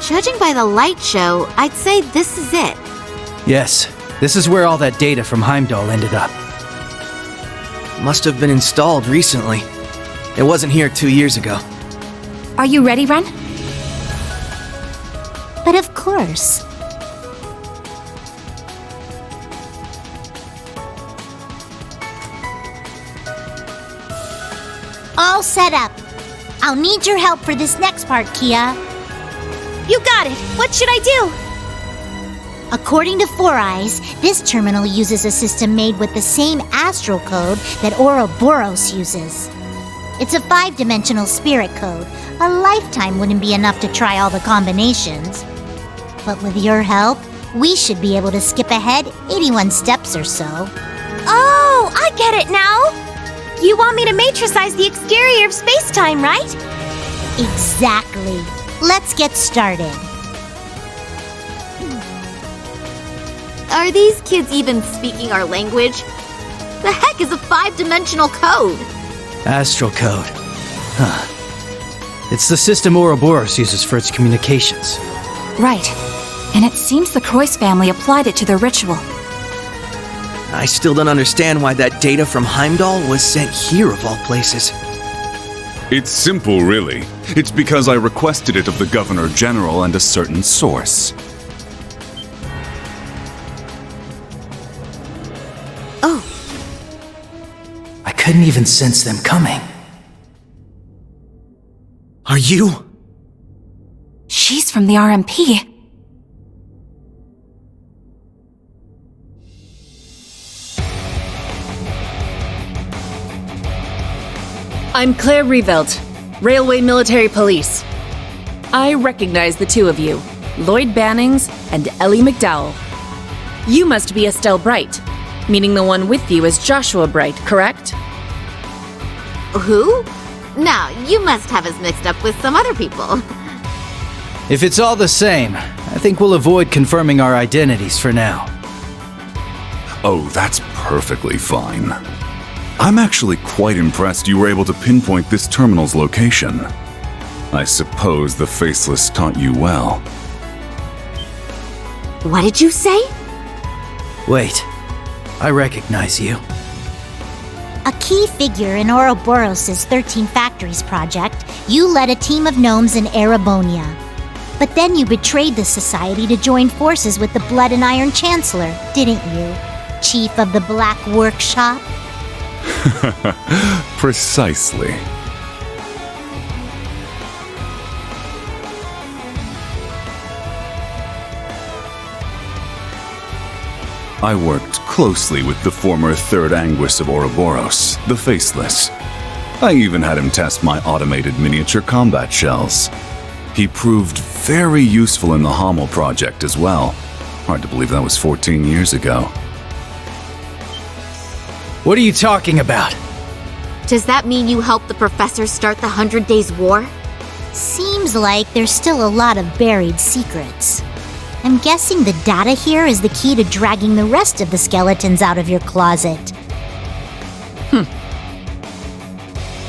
Judging by the light show, I'd say this is it. Yes, this is where all that data from Heimdall ended up. Must have been installed recently. It wasn't here 2 years ago. Are you ready, Ren? But of course. All set up. I'll need your help for this next part, Kia. You got it! What should I do? According to Four Eyes, this terminal uses a system made with the same astral code that Ouroboros uses. It's a 5-dimensional spirit code. A lifetime wouldn't be enough to try all the combinations. But with your help, we should be able to skip ahead 81 steps or so. Oh, I get it now! You want me to matricize the exterior of space-time, right? Exactly. Let's get started. Are these kids even speaking our language? The heck is a 5-dimensional code? Astral code. Huh. It's the system Ouroboros uses for its communications. Right. And it seems the Croix family applied it to their ritual. I still don't understand why that data from Heimdall was sent here of all places. It's simple, really. It's because I requested it of the Governor General and a certain source. Oh. I couldn't even sense them coming. Are you? She's from the RMP. I'm Claire Revelt, Railway Military Police. I recognize the two of you, Lloyd Bannings and Ellie McDowell. You must be Estelle Bright, meaning the one with you is Joshua Bright, correct? Who? No, you must have us mixed up with some other people. If it's all the same, I think we'll avoid confirming our identities for now. Oh, that's perfectly fine. I'm actually quite impressed you were able to pinpoint this terminal's location. I suppose the Faceless taught you well. What did you say? Wait, I recognize you. A key figure in Ouroboros' 13 Factories project, you led a team of gnomes in Erebonia. But then you betrayed the society to join forces with the Blood and Iron Chancellor, didn't you? Chief of the Black Workshop? Precisely. I worked closely with the former Third Anguis of Ouroboros, the Faceless. I even had him test my automated miniature combat shells. He proved very useful in the Hommel project as well. Hard to believe that was 14 years ago. What are you talking about? Does that mean you helped the professor start the 100 Days War? Seems like there's still a lot of buried secrets. I'm guessing the data here is the key to dragging the rest of the skeletons out of your closet.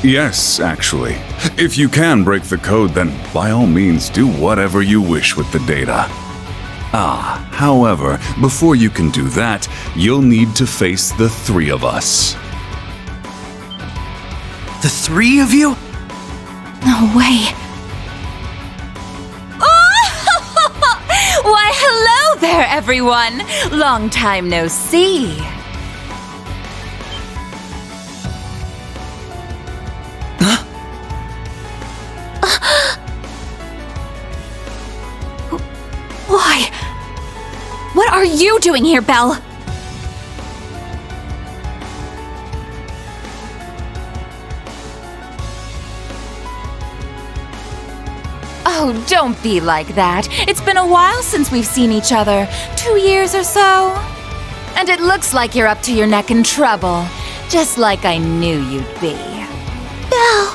Yes, actually. If you can break the code, then by all means do whatever you wish with the data. However, before you can do that, you'll need to face the three of us. The three of you? No way. Why, hello there, everyone! Long time no see. Why? What are you doing here, Belle? Oh, don't be like that. It's been a while since we've seen each other. 2 years or so. And it looks like you're up to your neck in trouble. Just like I knew you'd be. Belle!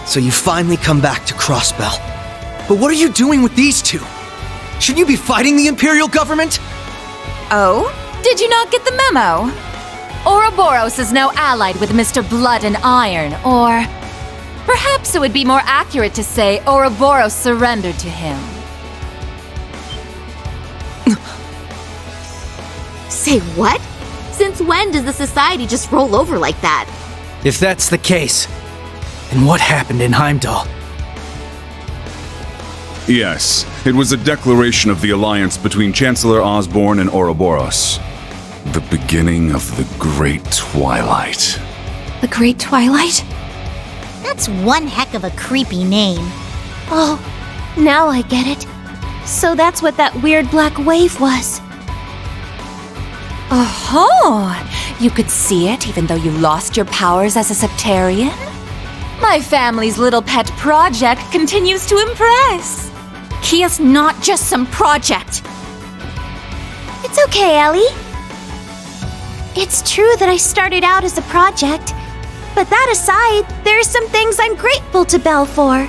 So you finally come back to Crossbell. But what are you doing with these two? Shouldn't you be fighting the Imperial government? Oh? Did you not get the memo? Ouroboros is now allied with Mr. Blood and Iron, or Perhaps it would be more accurate to say Ouroboros surrendered to him. Say what? Since when does the society just roll over like that? If that's the case, then what happened in Heimdall? Yes, it was a declaration of the alliance between Chancellor Osborne and Ouroboros. The beginning of the Great Twilight. The Great Twilight? That's one heck of a creepy name. Oh, now I get it. So that's what that weird black wave was. Oh, you could see it even though you lost your powers as a Septarian? My family's little pet project continues to impress. Kia's not just some project. It's okay, Ellie. It's true that I started out as a project, but that aside, there are some things I'm grateful to Belle for.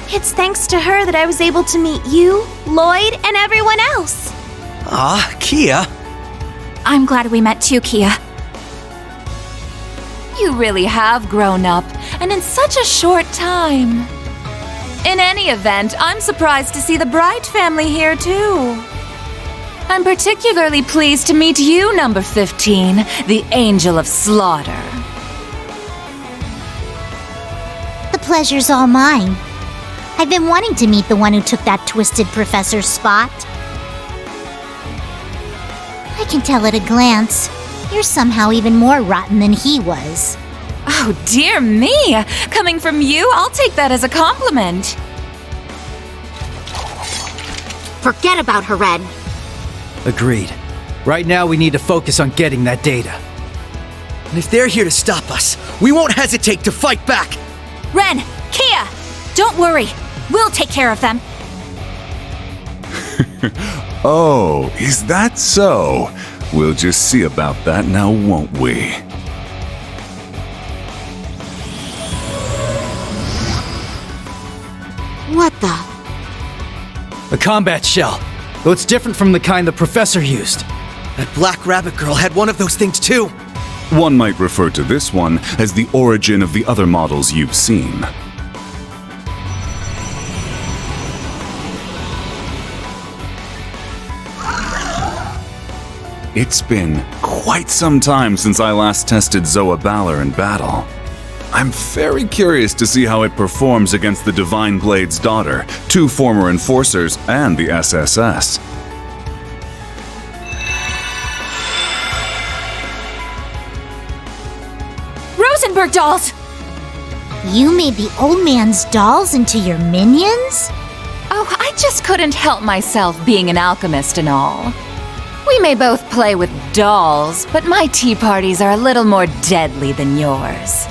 It's thanks to her that I was able to meet you, Lloyd, and everyone else. Ah, Kia. I'm glad we met too, Kia. You really have grown up, and in such a short time. In any event, I'm surprised to see the Bright family here too. I'm particularly pleased to meet you, number 15, the Angel of Slaughter. The pleasure's all mine. I've been wanting to meet the one who took that twisted professor's spot. I can tell at a glance, you're somehow even more rotten than he was. Oh, dear me! Coming from you, I'll take that as a compliment. Forget about her, Ren. Agreed. Right now we need to focus on getting that data. And if they're here to stop us, we won't hesitate to fight back. Ren, Kia, don't worry. We'll take care of them. Oh, is that so? We'll just see about that now, won't we? What the? A combat shell, though it's different from the kind the professor used. That black rabbit girl had one of those things too. One might refer to this one as the origin of the other models you've seen. It's been quite some time since I last tested Zoa Balor in battle. I'm very curious to see how it performs against the Divine Blade's daughter, 2 former enforcers, and the SSS. Rosenberg dolls! You made the old man's dolls into your minions? Oh, I just couldn't help myself being an alchemist and all. We may both play with dolls, but my tea parties are a little more deadly than yours.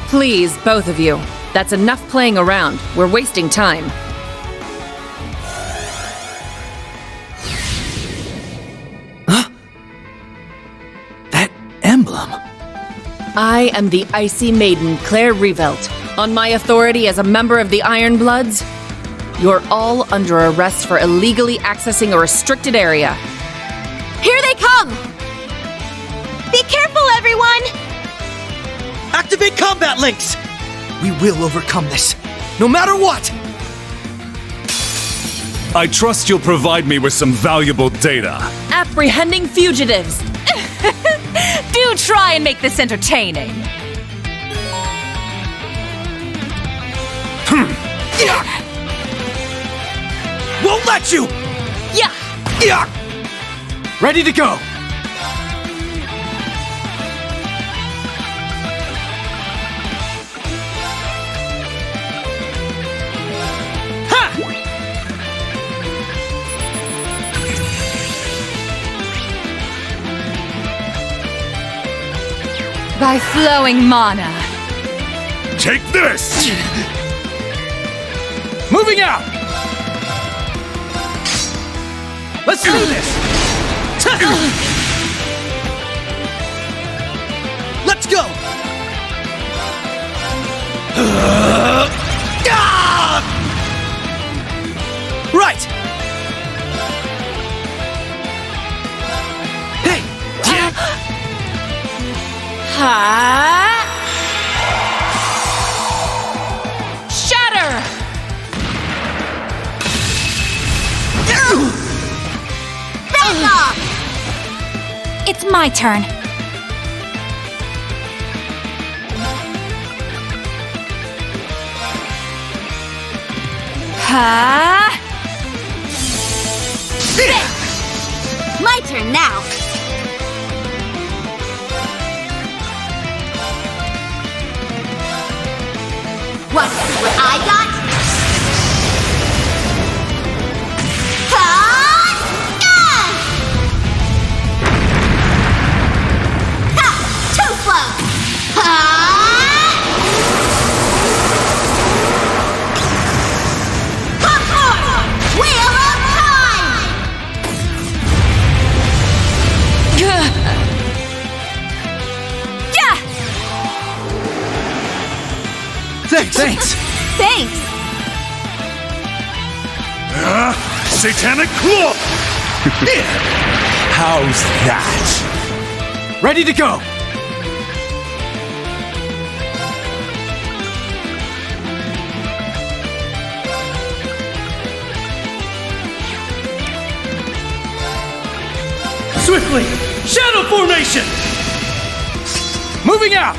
Please, both of you. That's enough playing around. We're wasting time. That emblem. I am the Icy Maiden, Claire Revelt. On my authority as a member of the Iron Bloods, you're all under arrest for illegally accessing a restricted area. Here they come! Be careful, everyone! Activate combat links! We will overcome this, no matter what! I trust you'll provide me with some valuable data. Apprehending fugitives. Do try and make this entertaining. Won't let you! Yeah! Yeah! Ready to go! By flowing mana. Take this! Moving out! Let's do this! Let's go! Right! Hey! my turn. Ha! My turn now. Want to see what I got? Too slow! Popcorn! Wheel of Time! Yeah! Thanks! Thanks! Satanic Claw! How's that? Ready to go! Swiftly! Shadow formation! Moving out!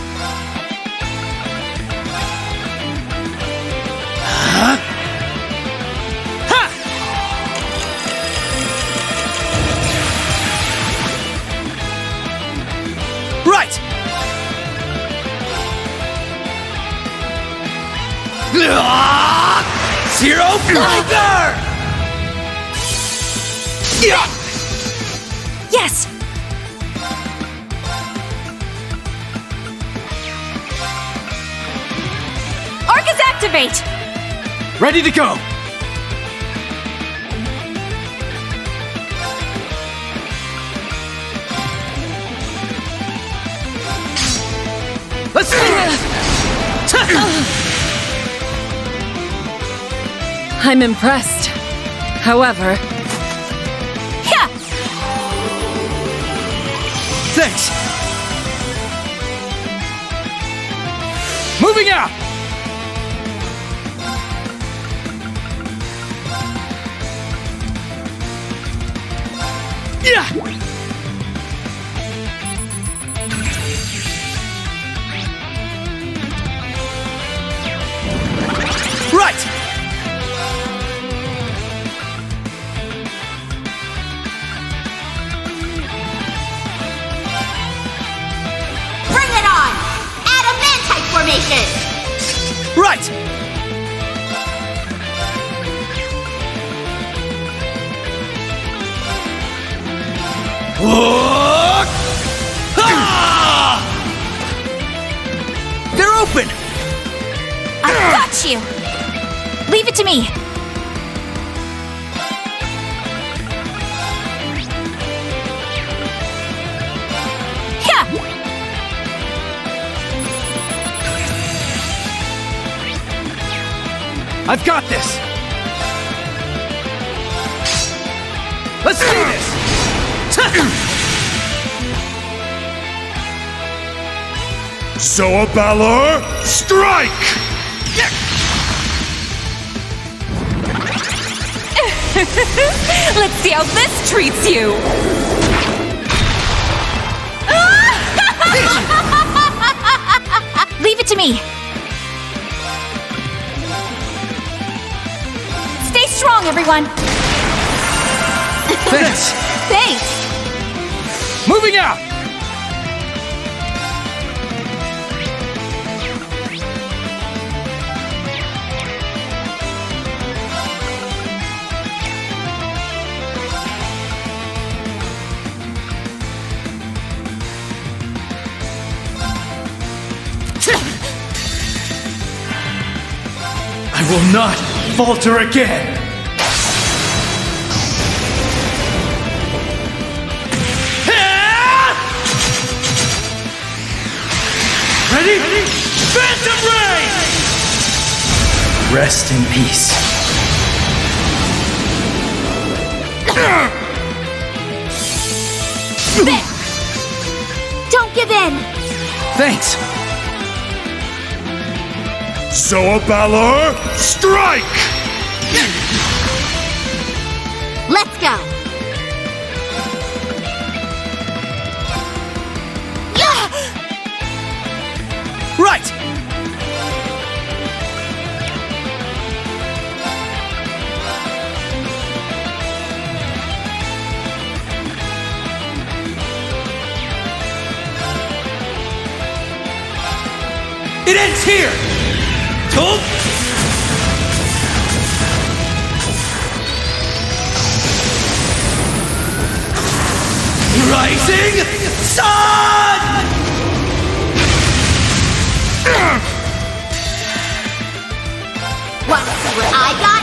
Right! Zero Finger! Yes! Orchis activate! Ready to go! Let's do it! I'm impressed. However, Yeah! Thanks! Moving out! Yeah! Right! Bring it on! Adamantite formation! Right! Look! Ah! They're open! I've got you! Leave it to me! Yeah! I've got this! Let's do this! Soabalor, strike! Let's see how this treats you! Leave it to me! Stay strong, everyone! Thanks! Thanks! Moving out! I will not falter again! Ready? Phantom Ray! Rest in peace. Don't give in! Thanks! Soabalor, strike! Let's go! It ends here! Told? Rising Sun! Want to see what I got?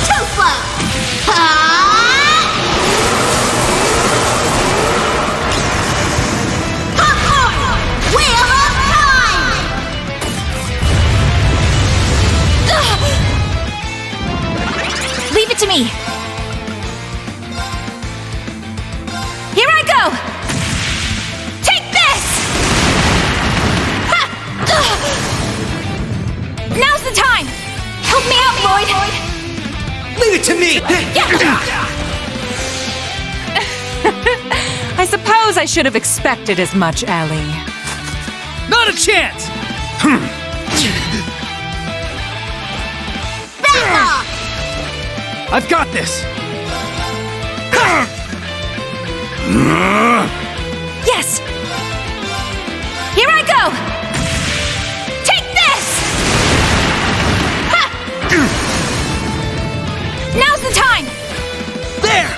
Too slow! Popcorn! Wheel of Time! Leave it to me. Here I go! Take this! Ha! Now's the time! Help me out, Lloyd! Leave it to me! I suppose I should have expected as much, Ellie. Not a chance! Back off! I've got this! Yes! Here I go! Take this! Ha! Now's the time! There!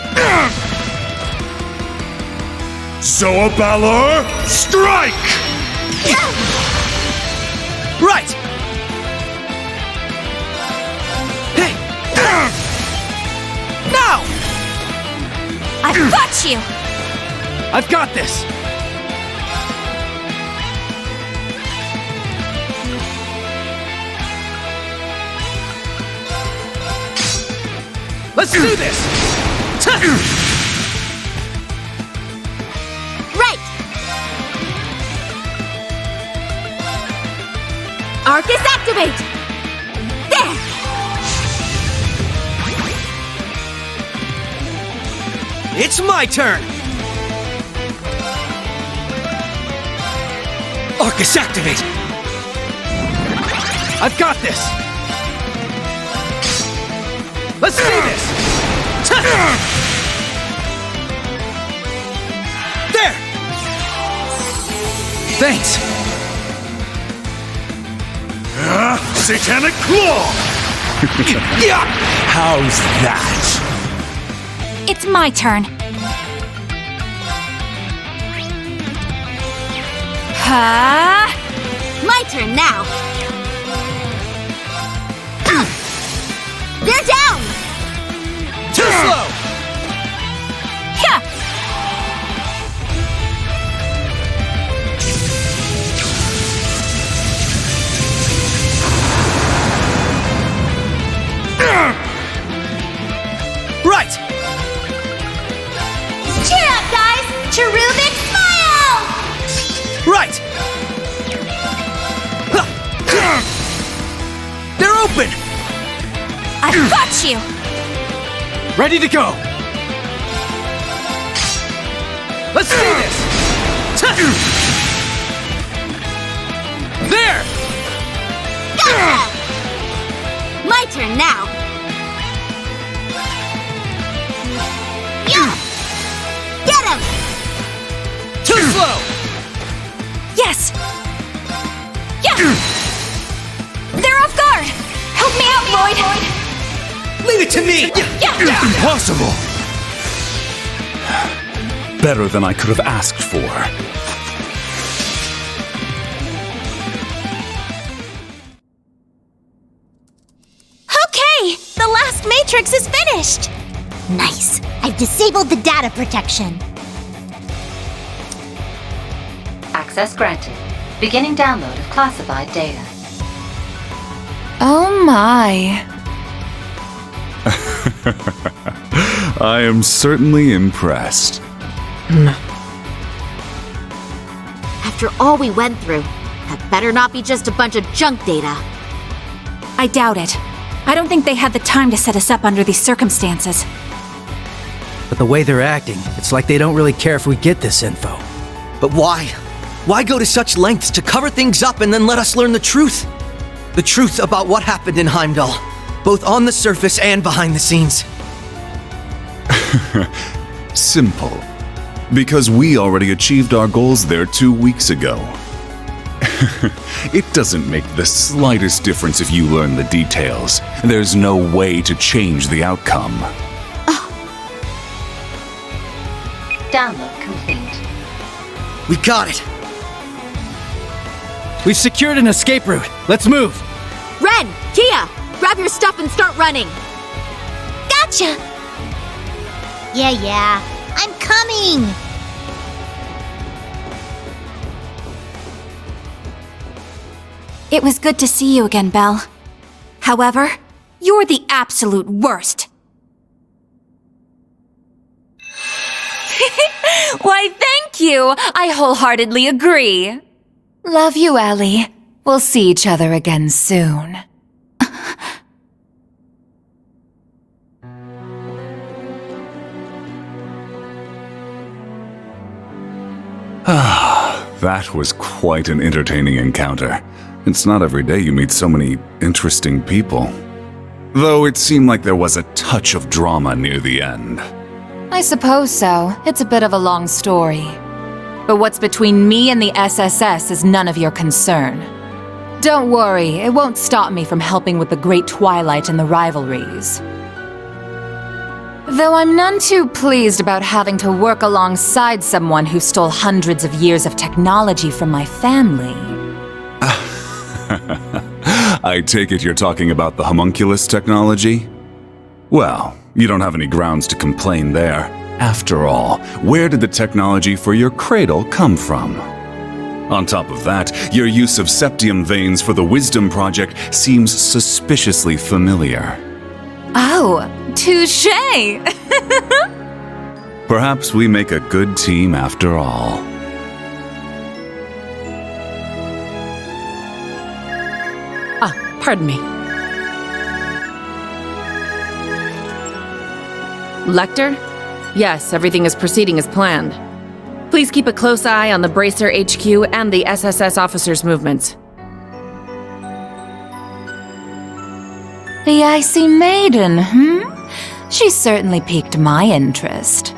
Zoabalor, strike! Right! Hey! Now! I've got you! I've got this! Let's do this! Right! Orchis activate! There! It's my turn! Orchis activate! I've got this! Let's do this! There! Thanks! Satanic Claw! How's that? It's my turn. Ha! My turn now! They're down! Too slow! Yeah! Right! Cheer up, guys! Cherubic smile! Right! They're open! I've got you! Ready to go! Let's do this! There! Gotcha! My turn now! Yeah! Get him! Too slow! Yes! Yeah! They're off guard! Help me out, Lloyd! Leave it to me! Impossible! Better than I could have asked for. Okay! The last matrix is finished! Nice. I've disabled the data protection. Access granted. Beginning download of classified data. Oh my. I am certainly impressed. After all we went through, that better not be just a bunch of junk data. I doubt it. I don't think they had the time to set us up under these circumstances. But the way they're acting, it's like they don't really care if we get this info. But why? Why go to such lengths to cover things up and then let us learn the truth? The truth about what happened in Heimdall, both on the surface and behind the scenes. Simple. Because we already achieved our goals there 2 weeks ago. It doesn't make the slightest difference if you learn the details. There's no way to change the outcome. Download complete. We got it! We've secured an escape route. Let's move. Ren! Kia! Grab your stuff and start running! Gotcha! Yeah, I'm coming! It was good to see you again, Belle. However, you're the absolute worst. Why, thank you! I wholeheartedly agree. Love you, Ellie. We'll see each other again soon. That was quite an entertaining encounter. It's not every day you meet so many interesting people. Though it seemed like there was a touch of drama near the end. I suppose so. It's a bit of a long story. But what's between me and the SSS is none of your concern. Don't worry, it won't stop me from helping with the Great Twilight and the rivalries. Though I'm none too pleased about having to work alongside someone who stole hundreds of years of technology from my family. I take it you're talking about the homunculus technology? Well, you don't have any grounds to complain there. After all, where did the technology for your cradle come from? On top of that, your use of septium veins for the Wisdom Project seems suspiciously familiar. Oh, touché! Perhaps we make a good team after all. Pardon me. Lecter? Yes, everything is proceeding as planned. Please keep a close eye on the Bracer HQ and the SSS officers' movements. The Icy Maiden, She certainly piqued my interest.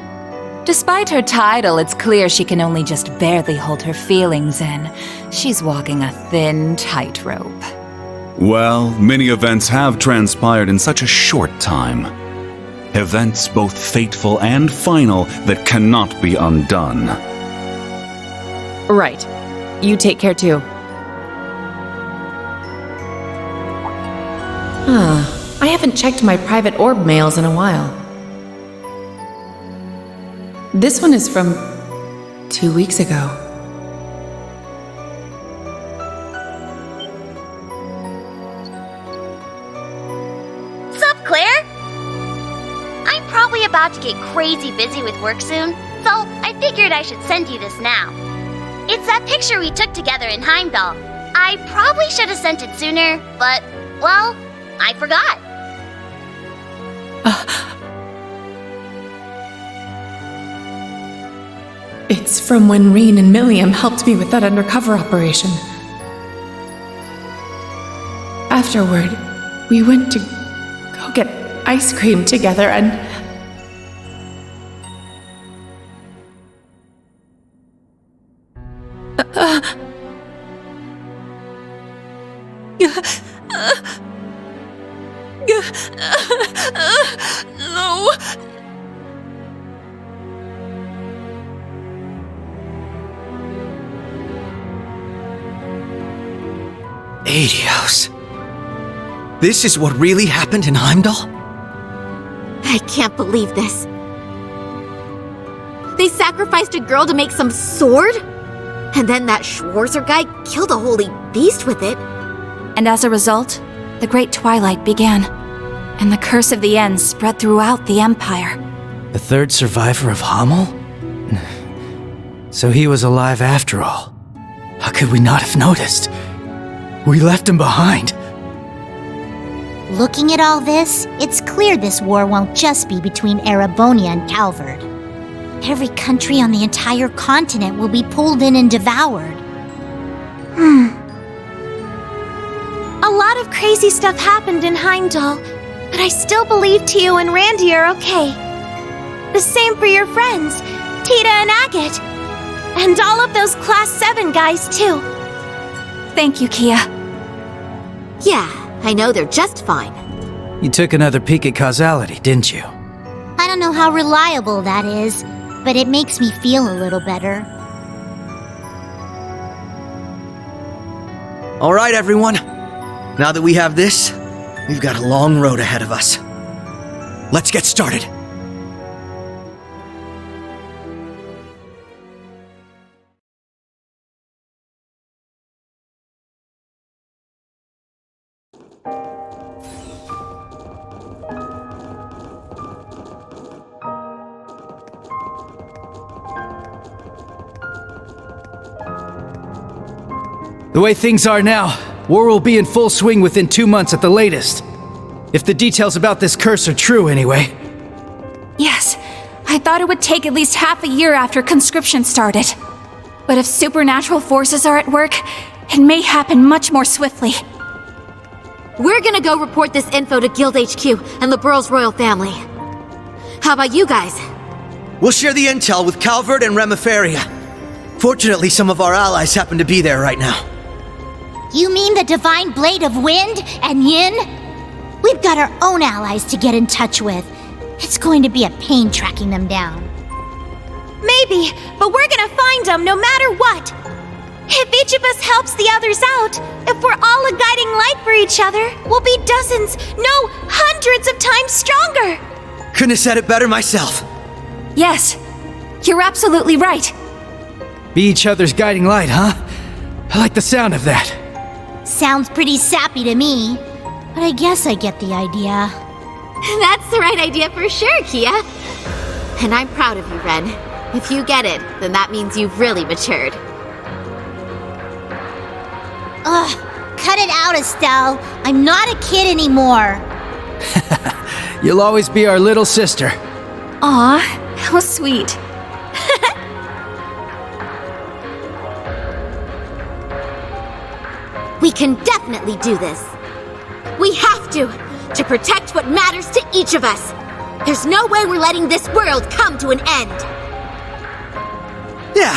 Despite her title, it's clear she can only just barely hold her feelings in. She's walking a thin tightrope. Well, many events have transpired in such a short time. Events both fateful and final that cannot be undone. Right. You take care too. I haven't checked my private orb mails in a while. This one is from 2 weeks ago. Sup, Claire? I'm probably about to get crazy busy with work soon, so I figured I should send you this now. It's that picture we took together in Heimdall. I probably should have sent it sooner, but, well, I forgot. It's from when Rean and Millium helped me with that undercover operation. Afterward, we went to go get ice cream together and... No. Adios. This is what really happened in Heimdall? I can't believe this. They sacrificed a girl to make some sword? And then that Schwarzer guy killed a holy beast with it. And as a result, the Great Twilight began, and the curse of the end spread throughout the Empire. The third survivor of Hamel? So he was alive after all. How could we not have noticed? We left him behind. Looking at all this, it's clear this war won't just be between Erebonia and Calvard. Every country on the entire continent will be pulled in and devoured. A lot of crazy stuff happened in Heimdall, but I still believe Tio and Randy are okay. The same for your friends, Tita and Agate. And all of those Class 7 guys, too. Thank you, Kia. Yeah, I know they're just fine. You took another peek at causality, didn't you? I don't know how reliable that is, but it makes me feel a little better. All right, everyone. Now that we have this, we've got a long road ahead of us. Let's get started. The way things are now, war will be in full swing within 2 months at the latest. If the details about this curse are true, anyway. Yes, I thought it would take at least half a year after conscription started. But if supernatural forces are at work, it may happen much more swiftly. We're gonna go report this info to Guild HQ and the Burrow's royal family. How about you guys? We'll share the intel with Calvert and Remiferia. Fortunately, some of our allies happen to be there right now. You mean the Divine Blade of Wind and Yin? We've got our own allies to get in touch with. It's going to be a pain tracking them down. Maybe, but we're gonna find them no matter what. If each of us helps the others out, if we're all a guiding light for each other, we'll be dozens, no, hundreds of times stronger. Couldn't have said it better myself. Yes, you're absolutely right. Be each other's guiding light, huh? I like the sound of that. Sounds pretty sappy to me, but I guess I get the idea. That's the right idea for sure, Kia. And I'm proud of you, Ren. If you get it, then that means you've really matured. Ugh, cut it out, Estelle. I'm not a kid anymore. You'll always be our little sister. Aw, how sweet. We can definitely do this. We have to protect what matters to each of us. There's no way we're letting this world come to an end. Yeah,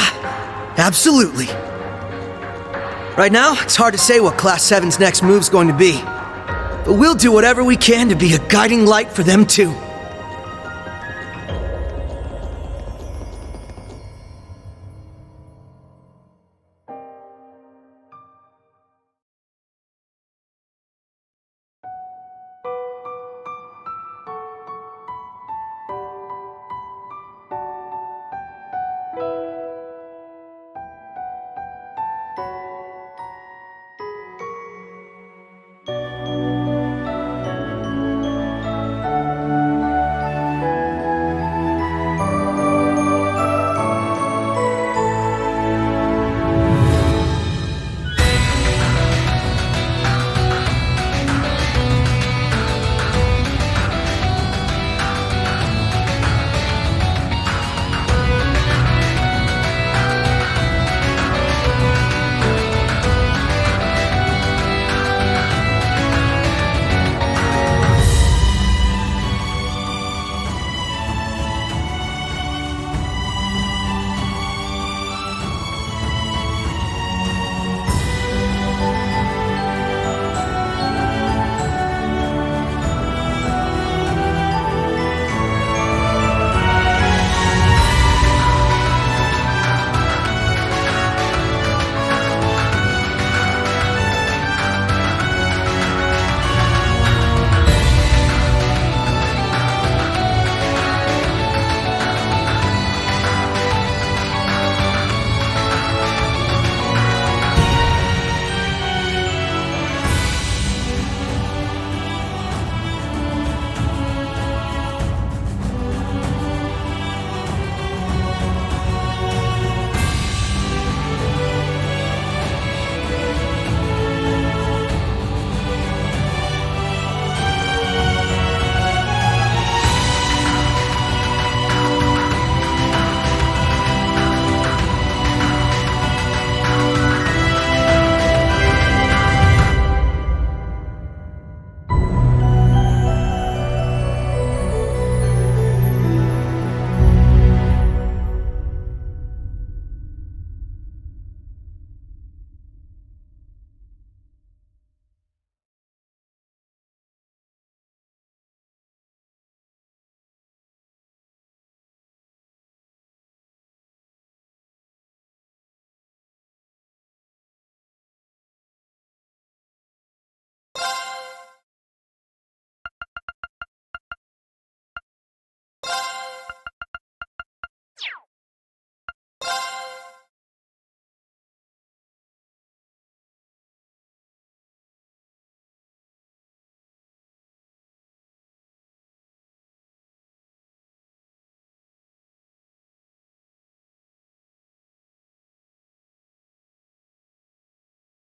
absolutely. Right now, it's hard to say what Class 7's next move's going to be. But we'll do whatever we can to be a guiding light for them too.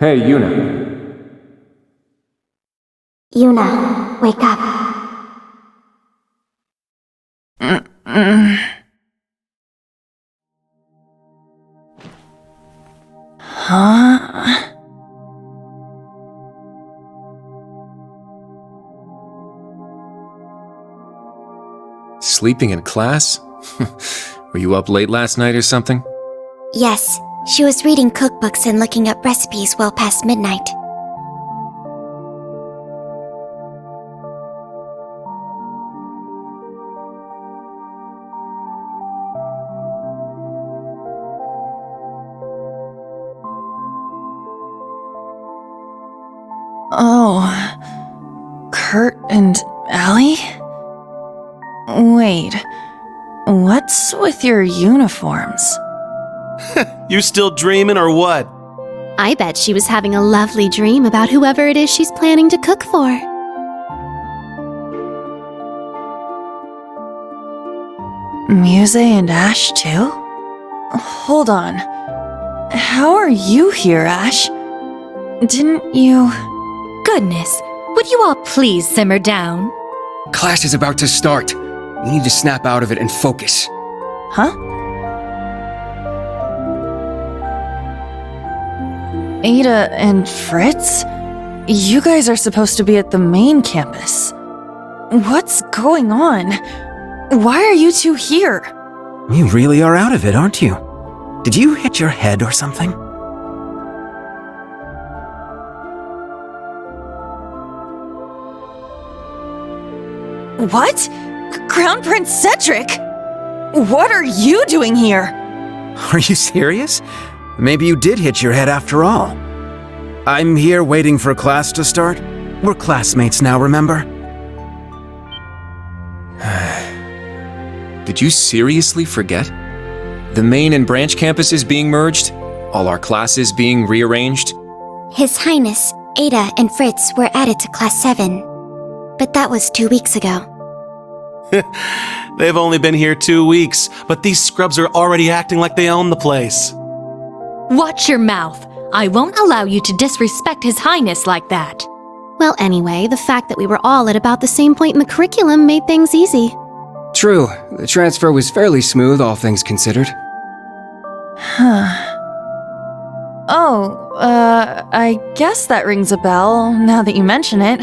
Hey, Juna. Juna, wake up. Huh? Sleeping in class? Were you up late last night or something? Yes, she was reading cookbooks and looking up recipes well past midnight. Oh, Kurt and Allie? Wait, what's with your uniforms? You still dreaming or what? I bet she was having a lovely dream about whoever it is she's planning to cook for. Muse and Ash, too? Hold on. How are you here, Ash? Didn't you... Goodness, would you all please simmer down? Class is about to start. You need to snap out of it and focus. Huh? Ada and Fritz? You guys are supposed to be at the main campus. What's going on? Why are you two here? You really are out of it, aren't you? Did you hit your head or something? What? Crown Prince Cedric? What are you doing here? Are you serious? Maybe you did hit your head after all. I'm here waiting for class to start. We're classmates now, remember? Did you seriously forget? The main and branch campuses being merged? All our classes being rearranged? His Highness, Ada and Fritz were added to Class 7. But that was 2 weeks ago. They've only been here 2 weeks, but these scrubs are already acting like they own the place. Watch your mouth. I won't allow you to disrespect His Highness like that. Well, anyway, the fact that we were all at about the same point in the curriculum made things easy. True, the transfer was fairly smooth, all things considered. I guess that rings a bell, now that you mention it.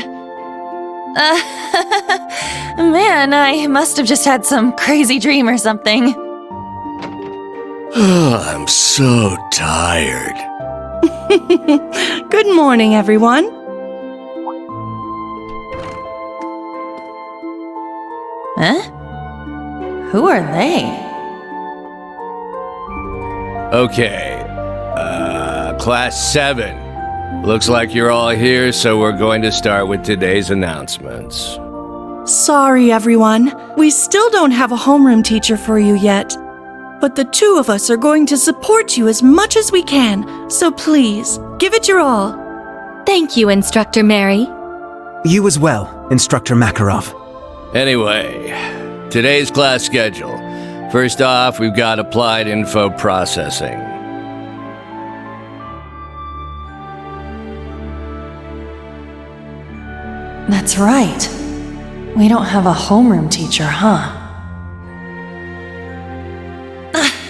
Man, I must have just had some crazy dream or something. I'm so tired. Good morning, everyone. Huh? Who are they? Okay, Class 7. Looks like you're all here, so we're going to start with today's announcements. Sorry, everyone. We still don't have a homeroom teacher for you yet. But the two of us are going to support you as much as we can, so please, give it your all. Thank you, Instructor Mary. You as well, Instructor Makarov. Anyway, today's class schedule. First off, we've got applied info processing. That's right. We don't have a homeroom teacher, huh?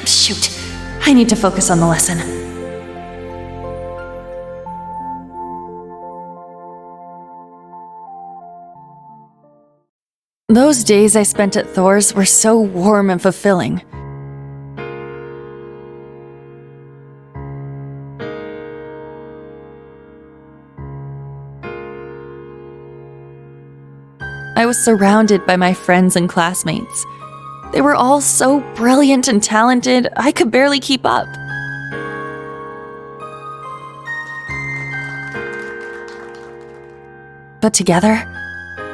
Shoot. I need to focus on the lesson. Those days I spent at Thor's were so warm and fulfilling. I was surrounded by my friends and classmates. They were all so brilliant and talented, I could barely keep up. But together,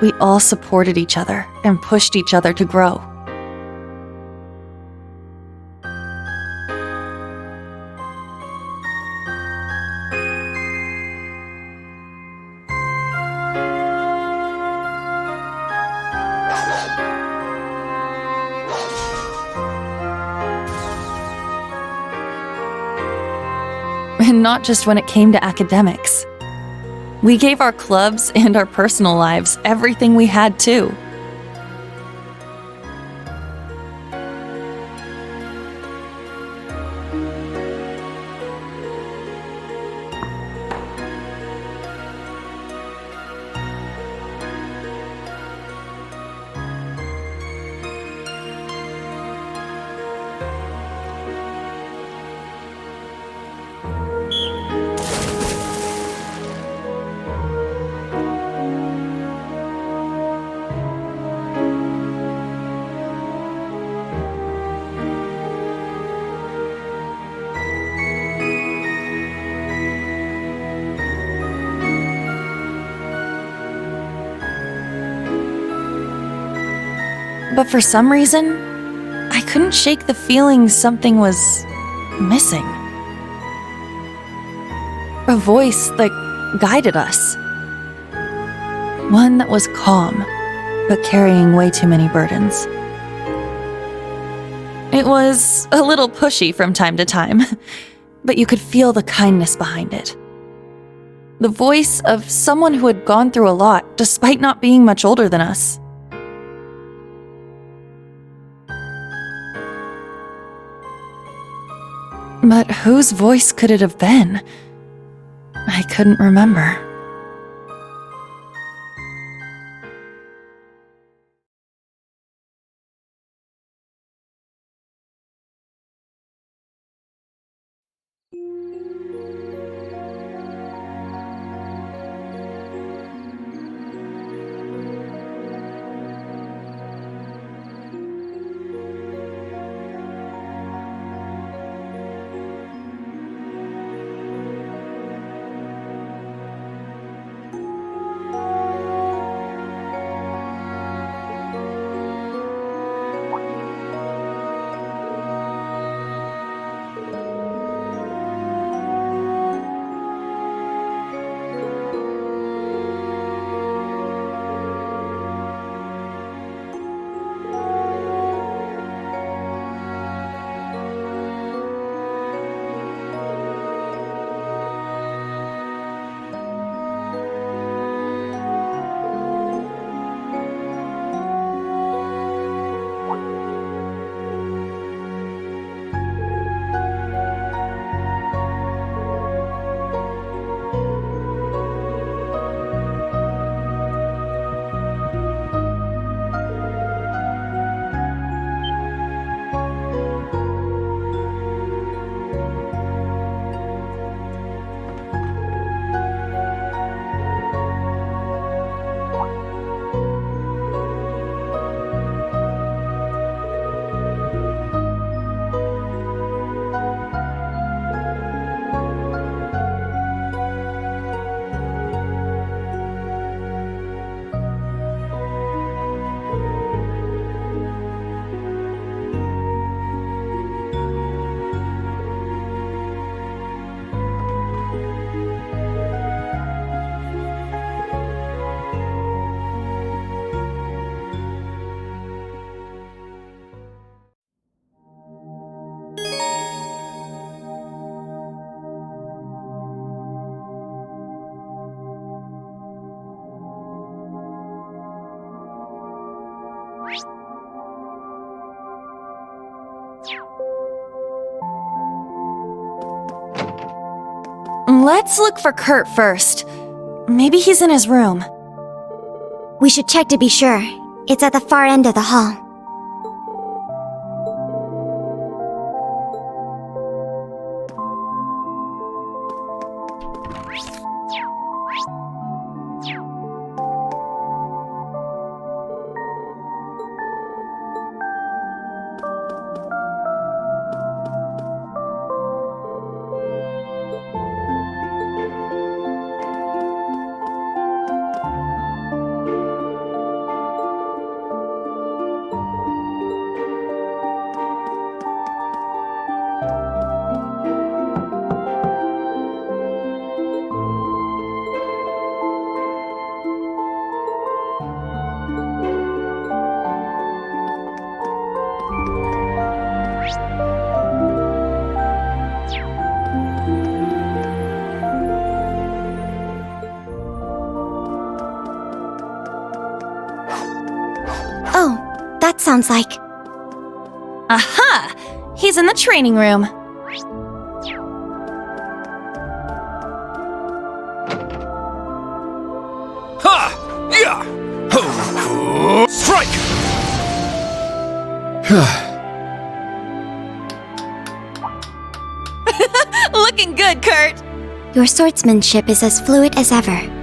we all supported each other and pushed each other to grow. not just when it came to academics. We gave our clubs and our personal lives everything we had, too. But for some reason, I couldn't shake the feeling something was missing. A voice that guided us. One that was calm, but carrying way too many burdens. It was a little pushy from time to time, but you could feel the kindness behind it. The voice of someone who had gone through a lot, despite not being much older than us. But whose voice could it have been? I couldn't remember. Let's look for Kurt first. Maybe he's in his room. We should check to be sure. It's at the far end of the hall. Oh, that sounds like... Aha! He's in the training room. Ha! Yeah! Ho! Strike! Looking good, Kurt. Your swordsmanship is as fluid as ever.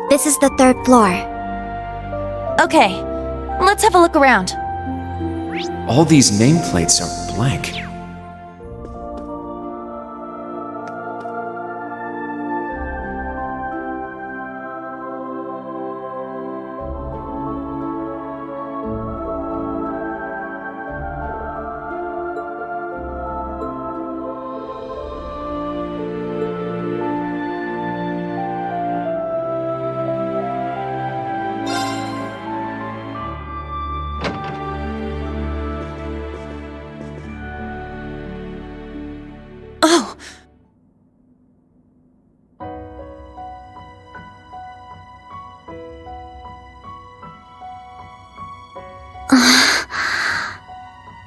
This is the 3rd floor. Okay, let's have a look around. All these nameplates are blank. Oh!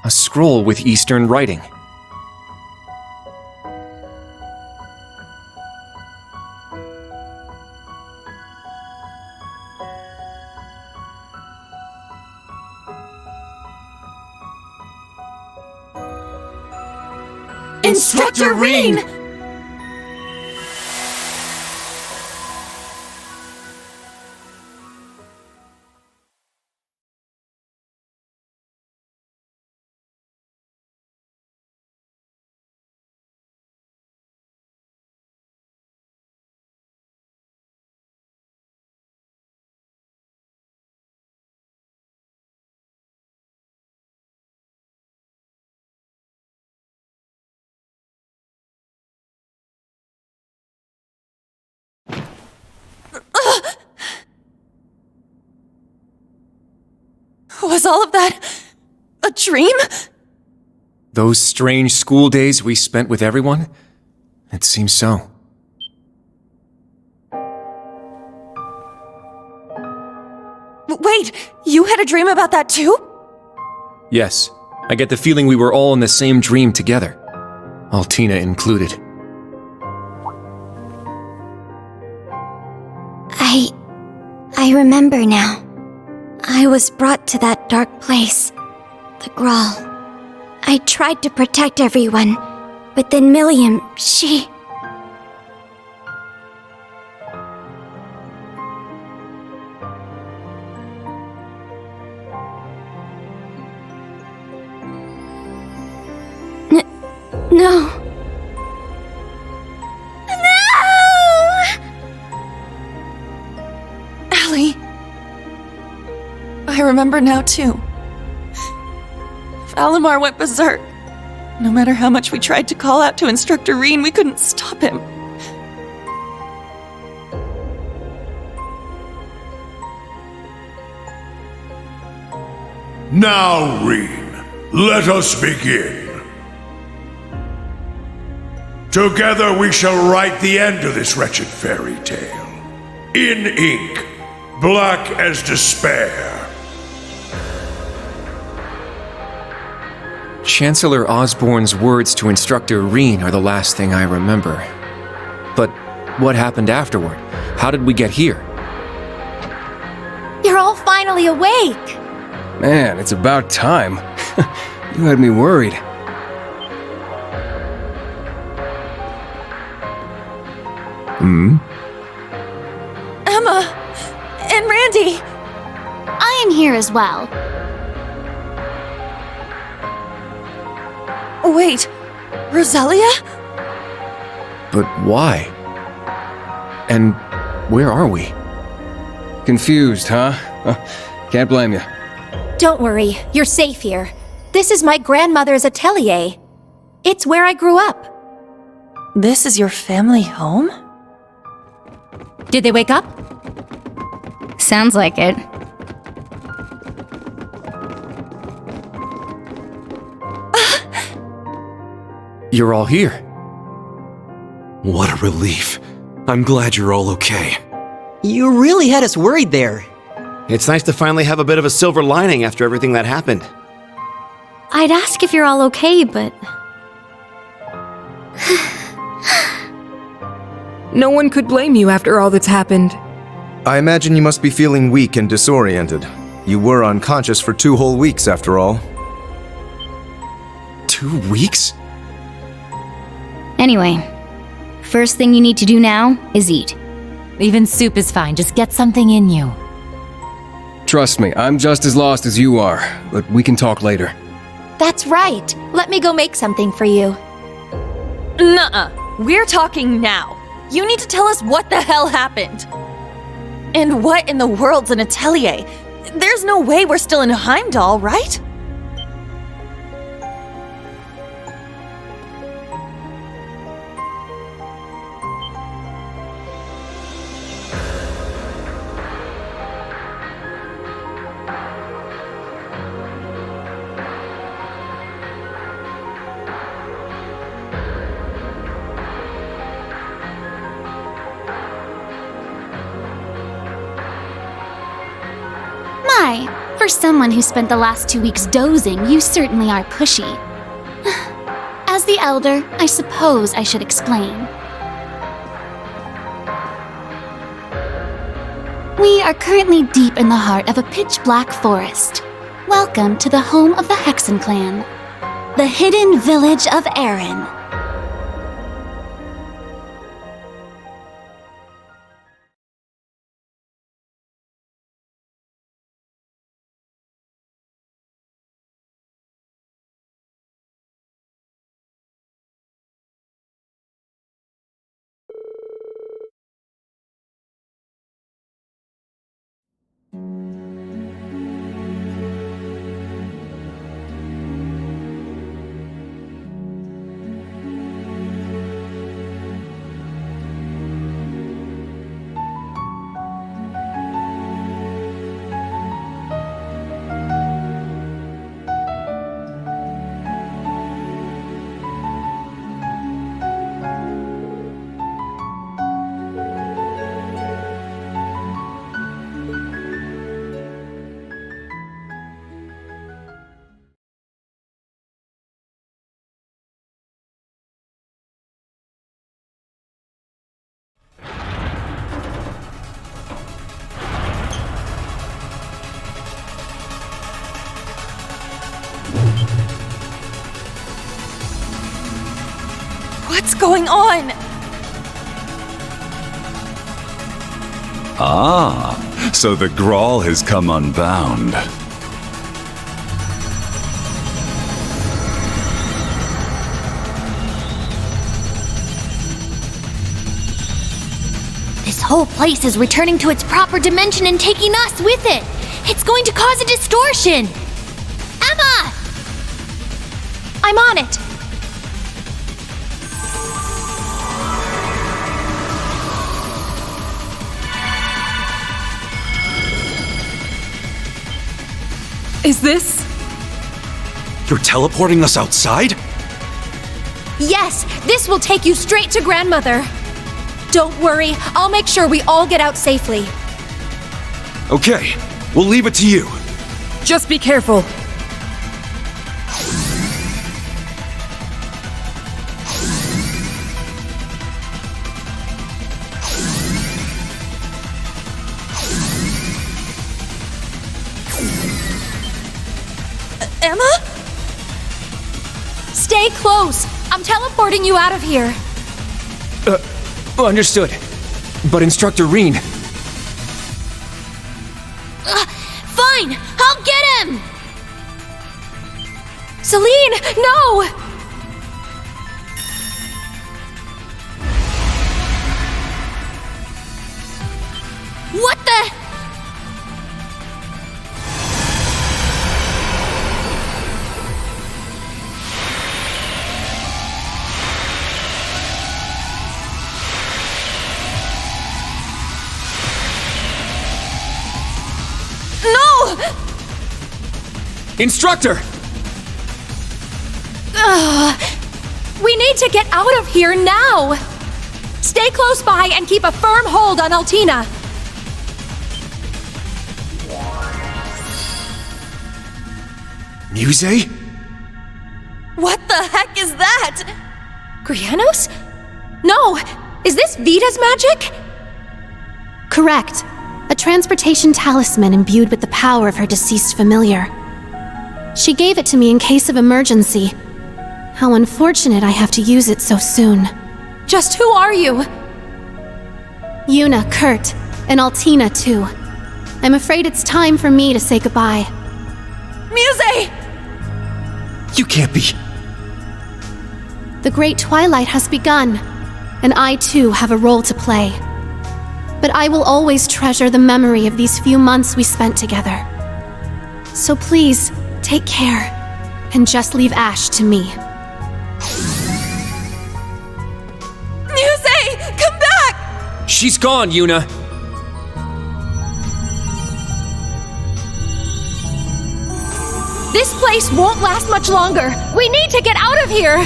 A scroll with Eastern writing. Instructor Rean! Was all of that a dream? Those strange school days we spent with everyone? It seems so. Wait, you had a dream about that too? Yes, I get the feeling we were all in the same dream together. Altina included. I remember now. I was brought to that dark place, the Grawl. I tried to protect everyone, but then Millium, she... No. Allie! I remember now, too. Valimar went berserk. No matter how much we tried to call out to Instructor Rean, we couldn't stop him. Now, Rean, let us begin. Together we shall write the end of this wretched fairy tale. In ink, black as despair. Chancellor Osborne's words to Instructor Rean are the last thing I remember. But what happened afterward? How did we get here? You're all finally awake! Man, it's about time. You had me worried. Emma! And Randy! I am here as well. Wait, Roselia? But why? And where are we? Confused, huh? Can't blame you. Don't worry, you're safe here. This is my grandmother's atelier. It's where I grew up. This is your family home? Did they wake up? Sounds like it. You're all here. What a relief. I'm glad you're all okay. You really had us worried there. It's nice to finally have a bit of a silver lining after everything that happened. I'd ask if you're all okay, but... No one could blame you after all that's happened. I imagine you must be feeling weak and disoriented. You were unconscious for 2 whole weeks, after all. 2 weeks? Anyway, first thing you need to do now is eat. Even soup is fine, just get something in you. Trust me, I'm just as lost as you are, but we can talk later. That's right. Let me go make something for you. Nuh-uh. We're talking now. You need to tell us what the hell happened. And what in the world's an atelier? There's no way we're still in Heimdall, right? For someone who spent the last 2 weeks dozing, you certainly are pushy. As the elder, I suppose I should explain. We are currently deep in the heart of a pitch-black forest. Welcome to the home of the Hexen Clan, the hidden village of Eryn. What's going on? Ah, so the Grawl has come unbound. This whole place is returning to its proper dimension and taking us with it. It's going to cause a distortion. Emma! I'm on it. Is this? You're teleporting us outside? Yes, this will take you straight to Grandmother. Don't worry, I'll make sure we all get out safely. Okay, we'll leave it to you. Just be careful. Emma? Stay close. I'm teleporting you out of here. Understood. But Instructor Rean... Fine, I'll get him! Celine, no! What the? Instructor! We need to get out of here now! Stay close by and keep a firm hold on Altina. Muse? What the heck is that? Grianos? No! Is this Vita's magic? Correct. A transportation talisman imbued with the power of her deceased familiar. She gave it to me in case of emergency. How unfortunate I have to use it so soon. Just who are you? Juna, Kurt, and Altina, too. I'm afraid it's time for me to say goodbye. Muse! You can't be. The Great Twilight has begun, and I too have a role to play. But I will always treasure the memory of these few months we spent together. So please, take care, and just leave Ash to me. Muse! Come back! She's gone, Juna. This place won't last much longer. We need to get out of here!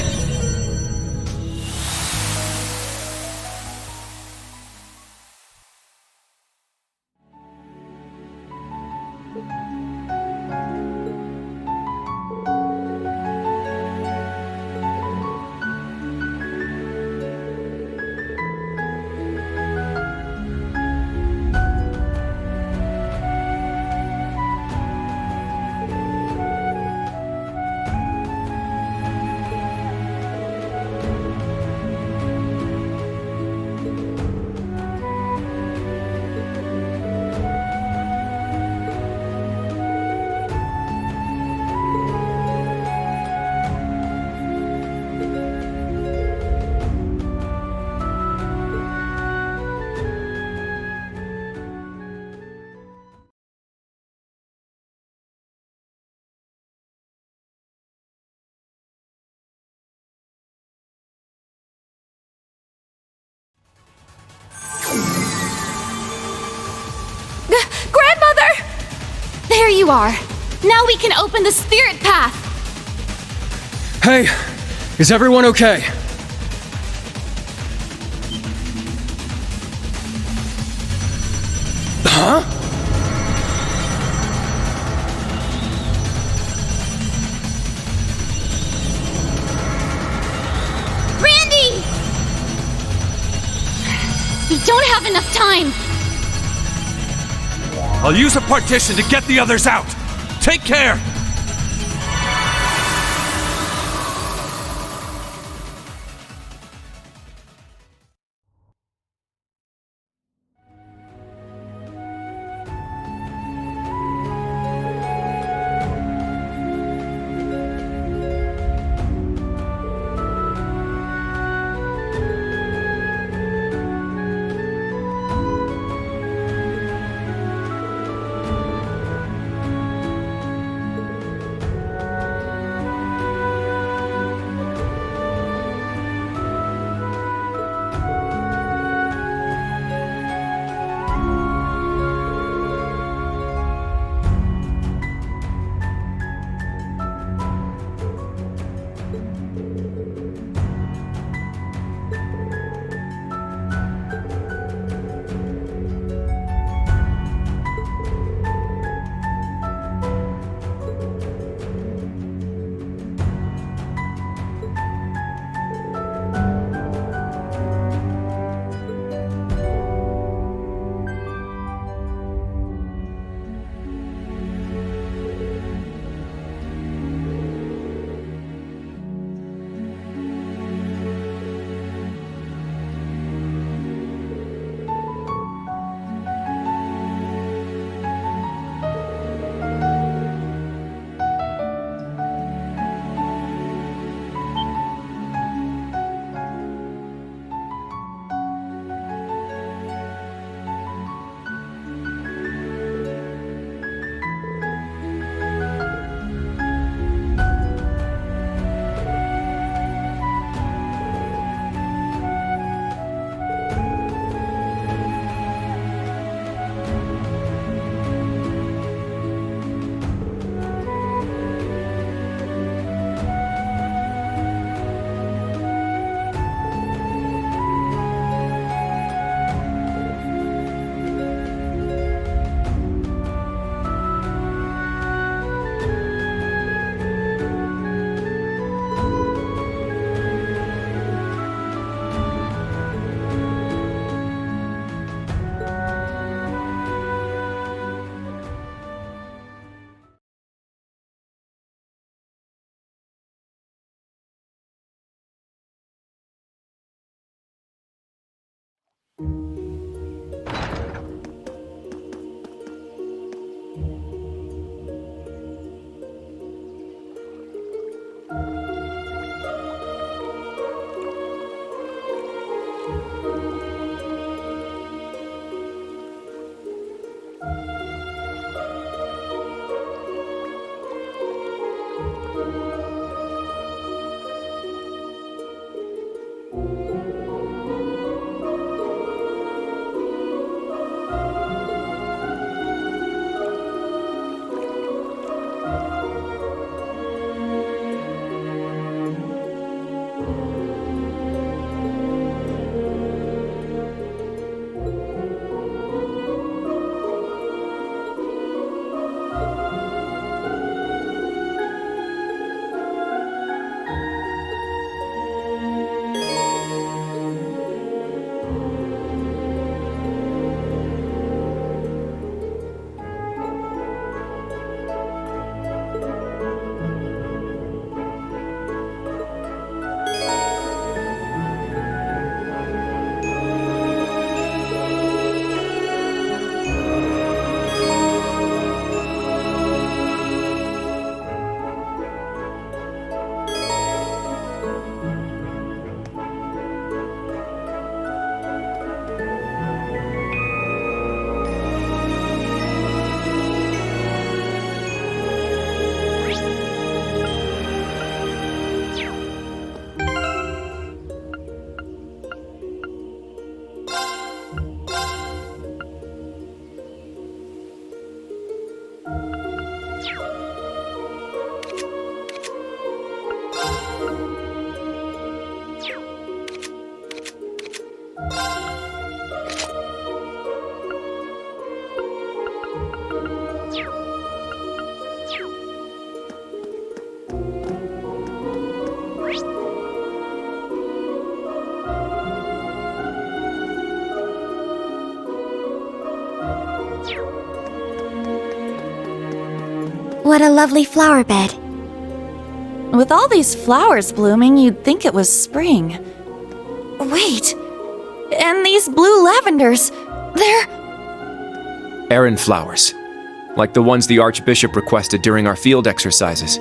Grandmother! There you are. Now we can open the spirit path. Hey, is everyone okay? Huh? Randy! We don't have enough time. I'll use a partition to get the others out. Take care! What a lovely flower bed. With all these flowers blooming, you'd think it was spring. Wait, and these blue lavenders, they're... Eryn flowers. Like the ones the Archbishop requested during our field exercises.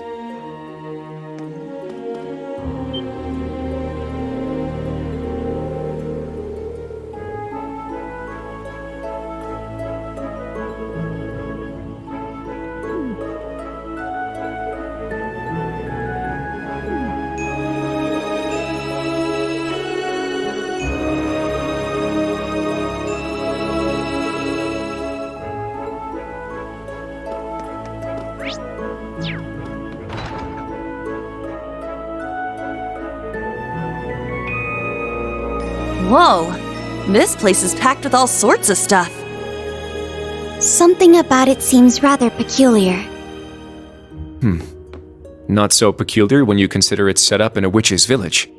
Whoa, this place is packed with all sorts of stuff. Something about it seems rather peculiar. Not so peculiar when you consider it's set up in a witch's village.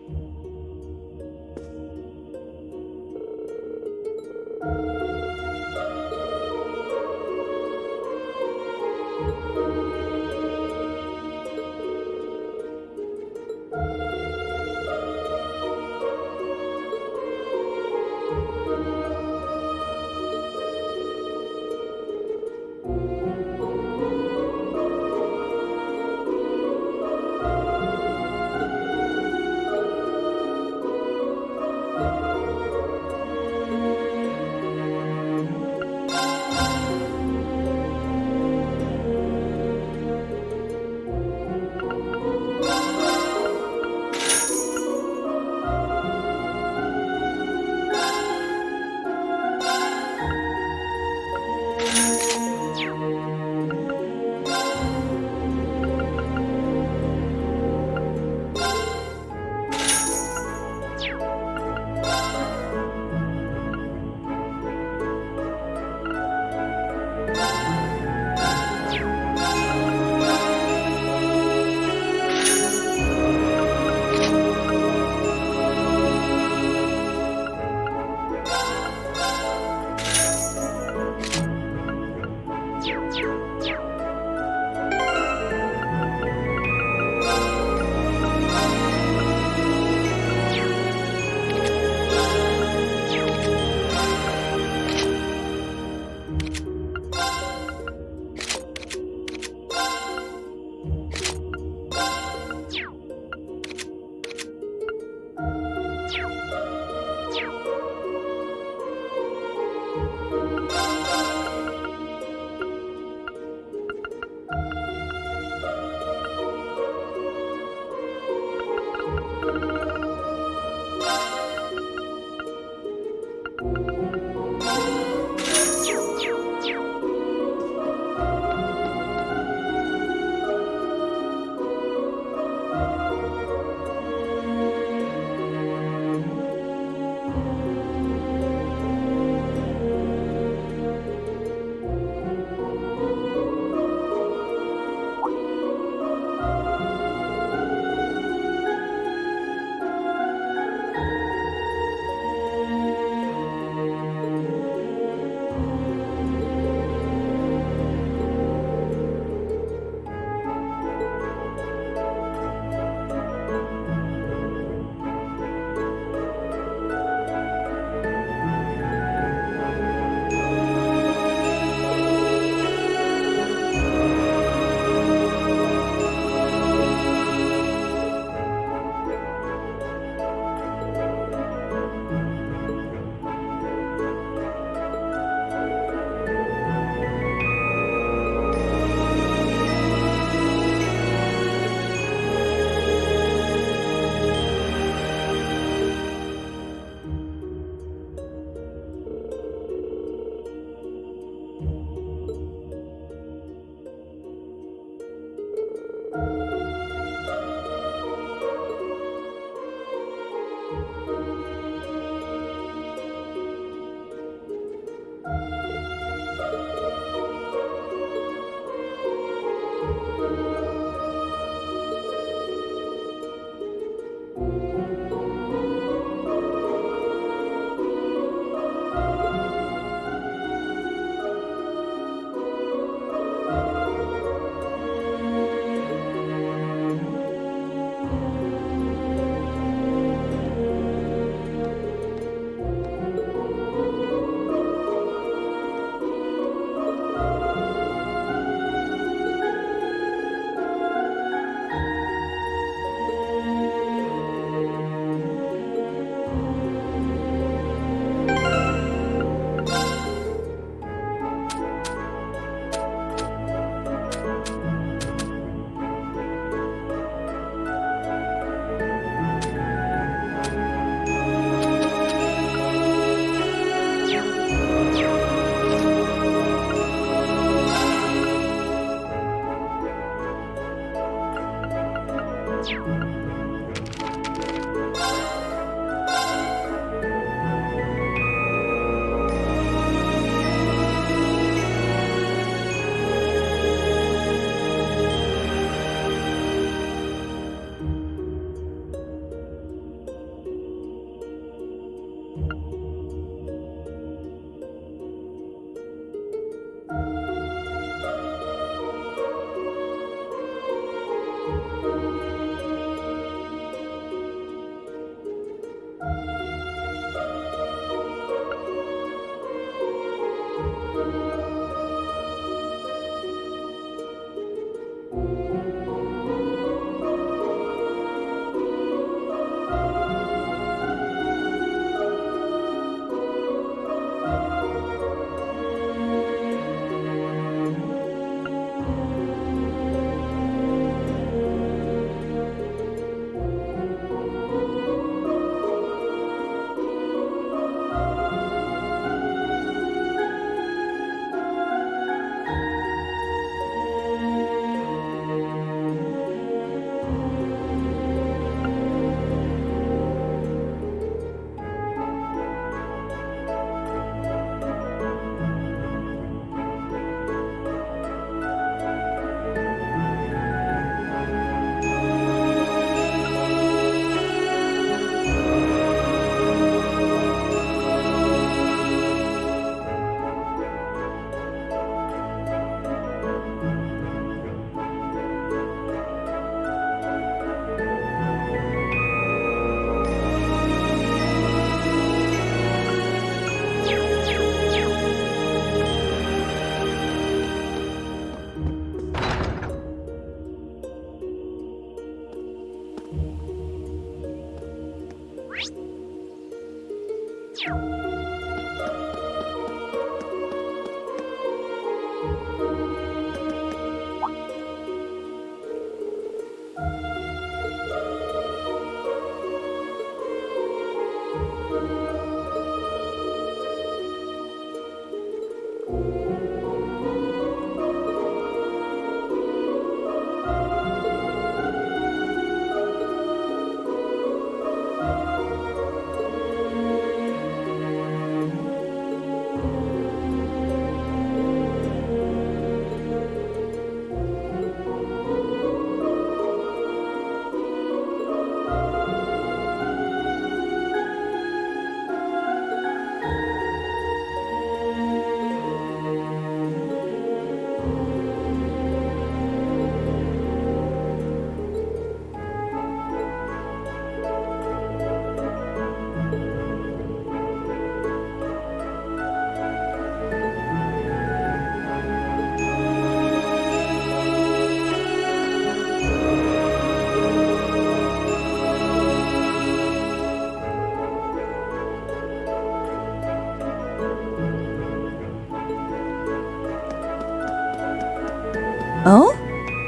Oh?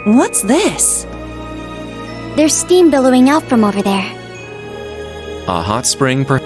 What's this? There's steam billowing out from over there. A hot spring per...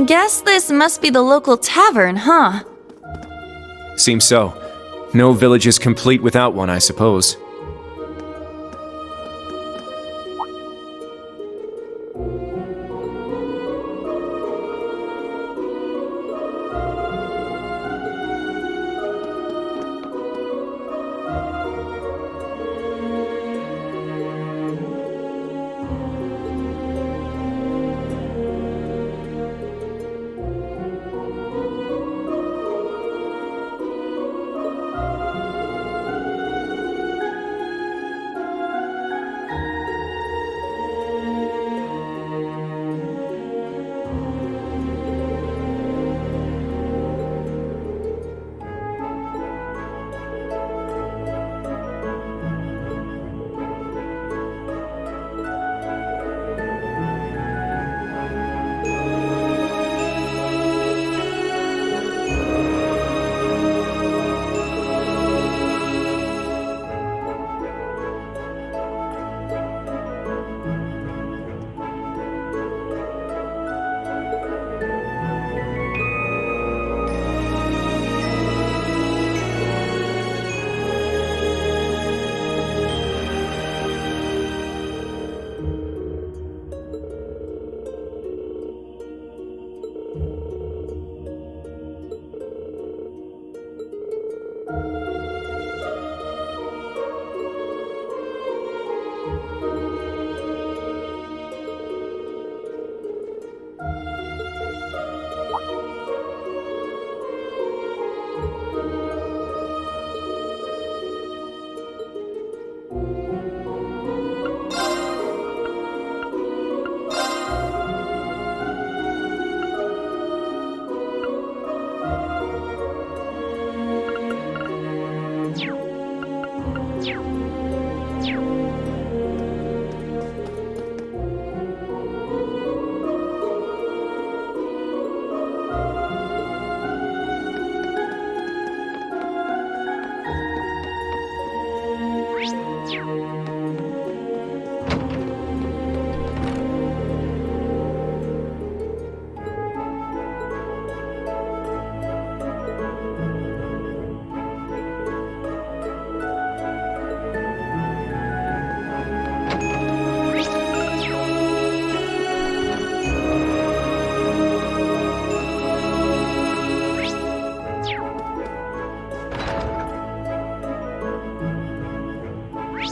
Guess this must be the local tavern, huh? Seems so. No village is complete without one, I suppose.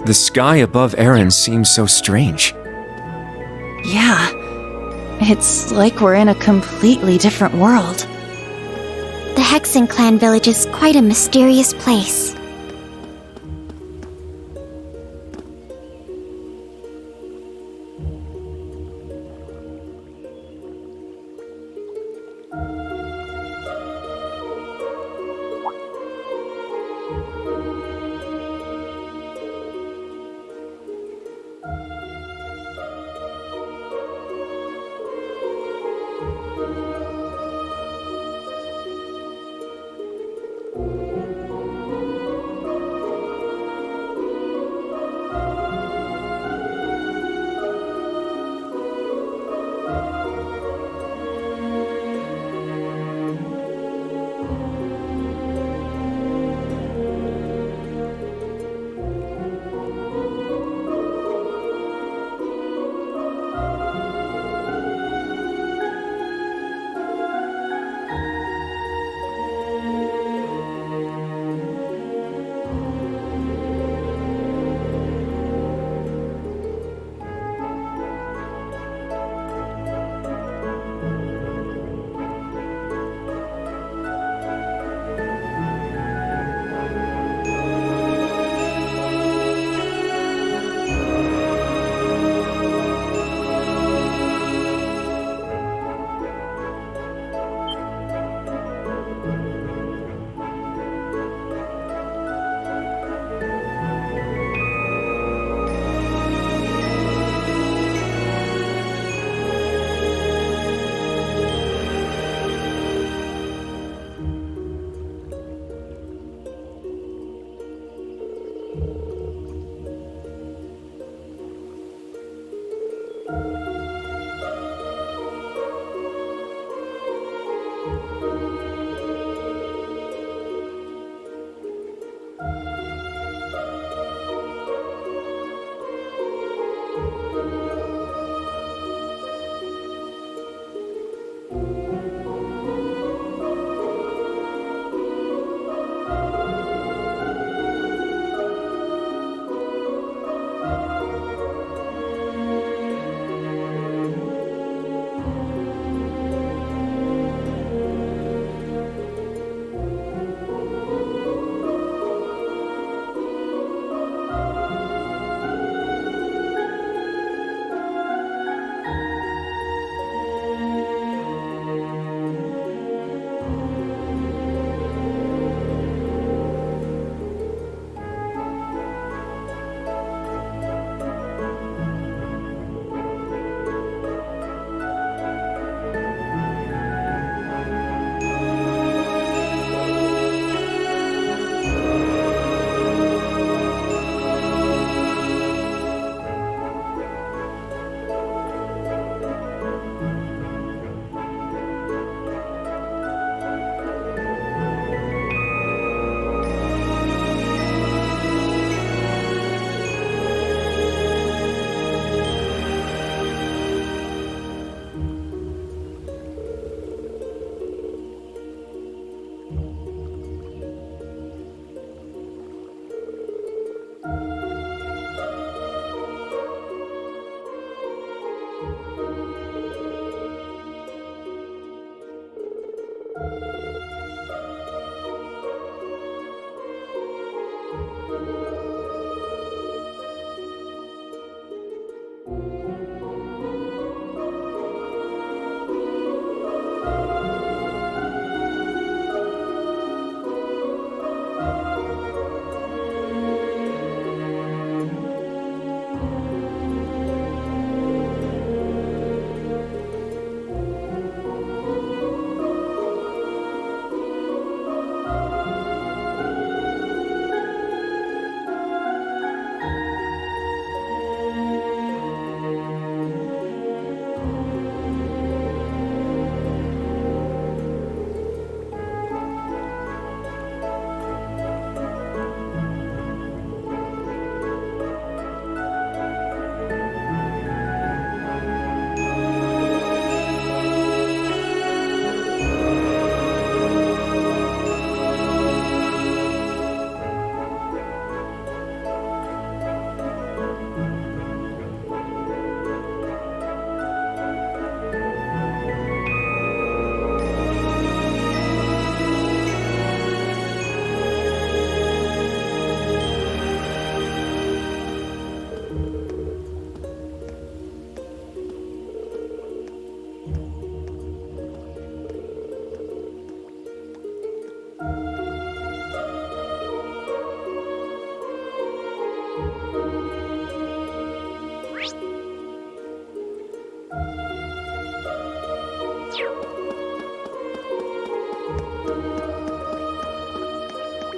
The sky above Eryn seems so strange. Yeah. It's like we're in a completely different world. The Hexen Clan village is quite a mysterious place.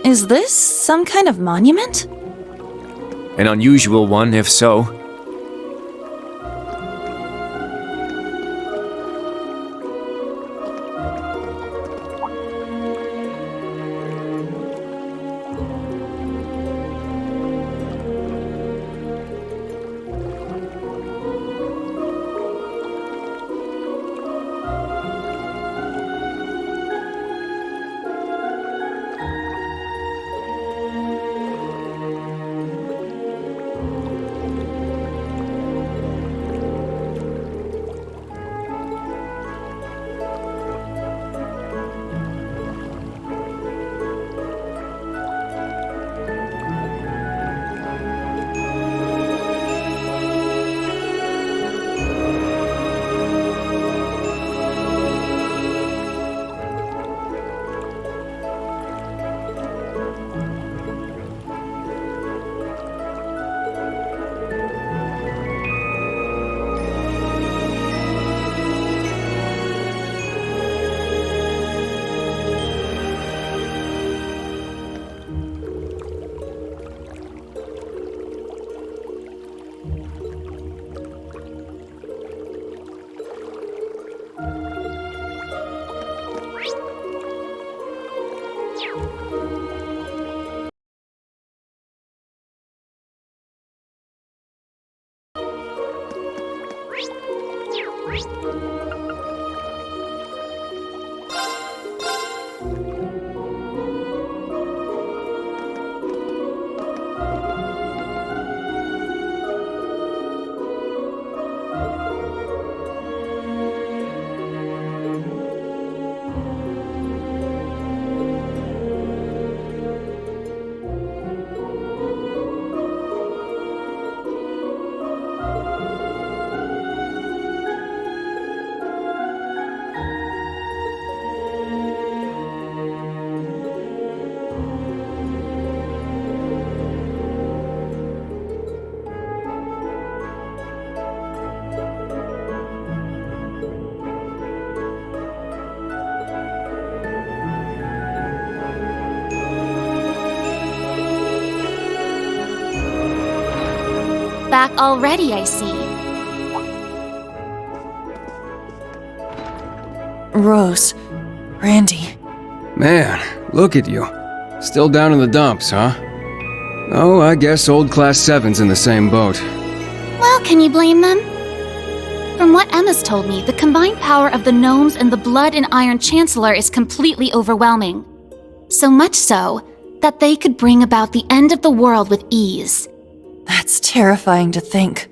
Is this some kind of monument? An unusual one, if so. Back already, I see. Rose. Randy. Man, look at you. Still down in the dumps, huh? Oh, I guess old Class 7's in the same boat. Well, can you blame them? From what Emma's told me, the combined power of the gnomes and the blood and iron chancellor is completely overwhelming. So much so that they could bring about the end of the world with ease. That's terrifying to think.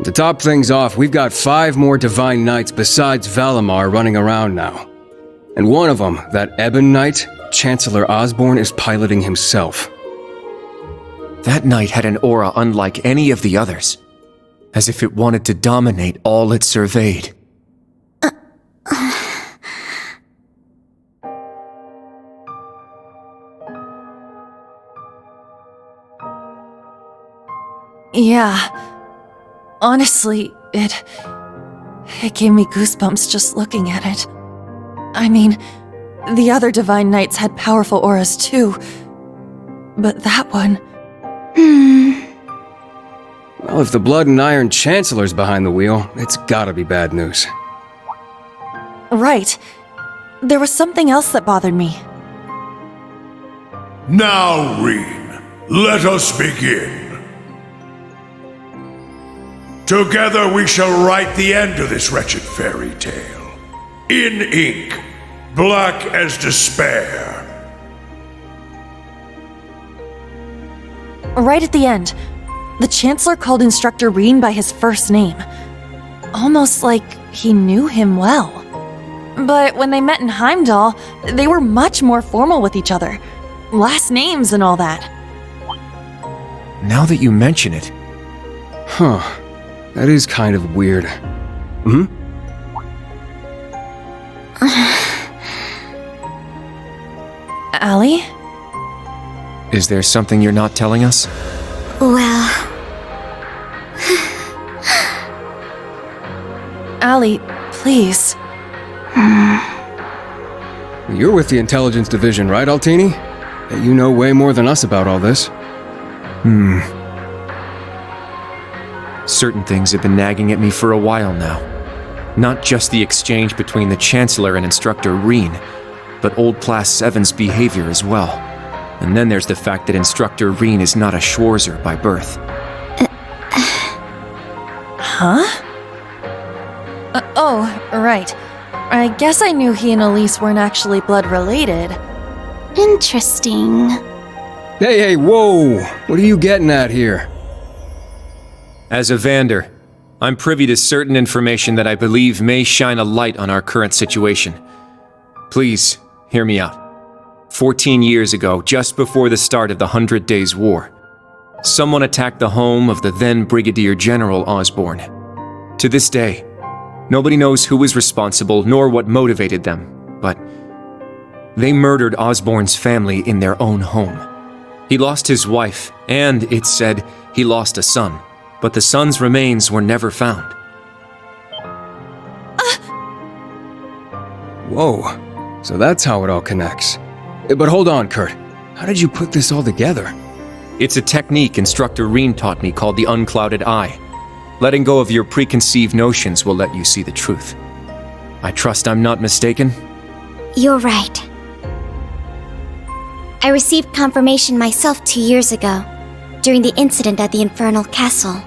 To top things off, we've got 5 more Divine Knights besides Valimar running around now. And one of them, that Ebon Knight, Chancellor Osborne is piloting himself. That knight had an aura unlike any of the others, as if it wanted to dominate all it surveyed. Yeah. Honestly, it gave me goosebumps just looking at it. I mean, the other Divine Knights had powerful auras too, but that one... Well, if the Blood and Iron Chancellor's behind the wheel, it's gotta be bad news. Right. There was something else that bothered me. Now, Rean, let us begin. Together we shall write the end of this wretched fairy tale. In ink, black as despair. Right at the end, the Chancellor called Instructor Rean by his first name. Almost like he knew him well. But when they met in Heimdall, they were much more formal with each other. Last names and all that. Now that you mention it... Huh. That is kind of weird. Allie? Is there something you're not telling us? Well... Allie, please. You're with the Intelligence Division, right, Altini? You know way more than us about all this. Certain things have been nagging at me for a while now. Not just the exchange between the Chancellor and Instructor Rean, but old Class 7's behavior as well. And then there's the fact that Instructor Rean is not a Schwarzer by birth. Huh? Oh, right. I guess I knew he and Elise weren't actually blood related. Interesting. Hey, whoa! What are you getting at here? As a Vander, I'm privy to certain information that I believe may shine a light on our current situation. Please, hear me out. 14 years ago, just before the start of the 100 Days War, someone attacked the home of the then Brigadier General Osborne. To this day, nobody knows who was responsible nor what motivated them, but they murdered Osborne's family in their own home. He lost his wife, and, it's said, he lost a son, but the son's remains were never found. Whoa, so that's how it all connects. But hold on, Kurt. How did you put this all together? It's a technique Instructor Rean taught me called the unclouded eye. Letting go of your preconceived notions will let you see the truth. I trust I'm not mistaken? You're right. I received confirmation myself 2 years ago, during the incident at the Infernal Castle.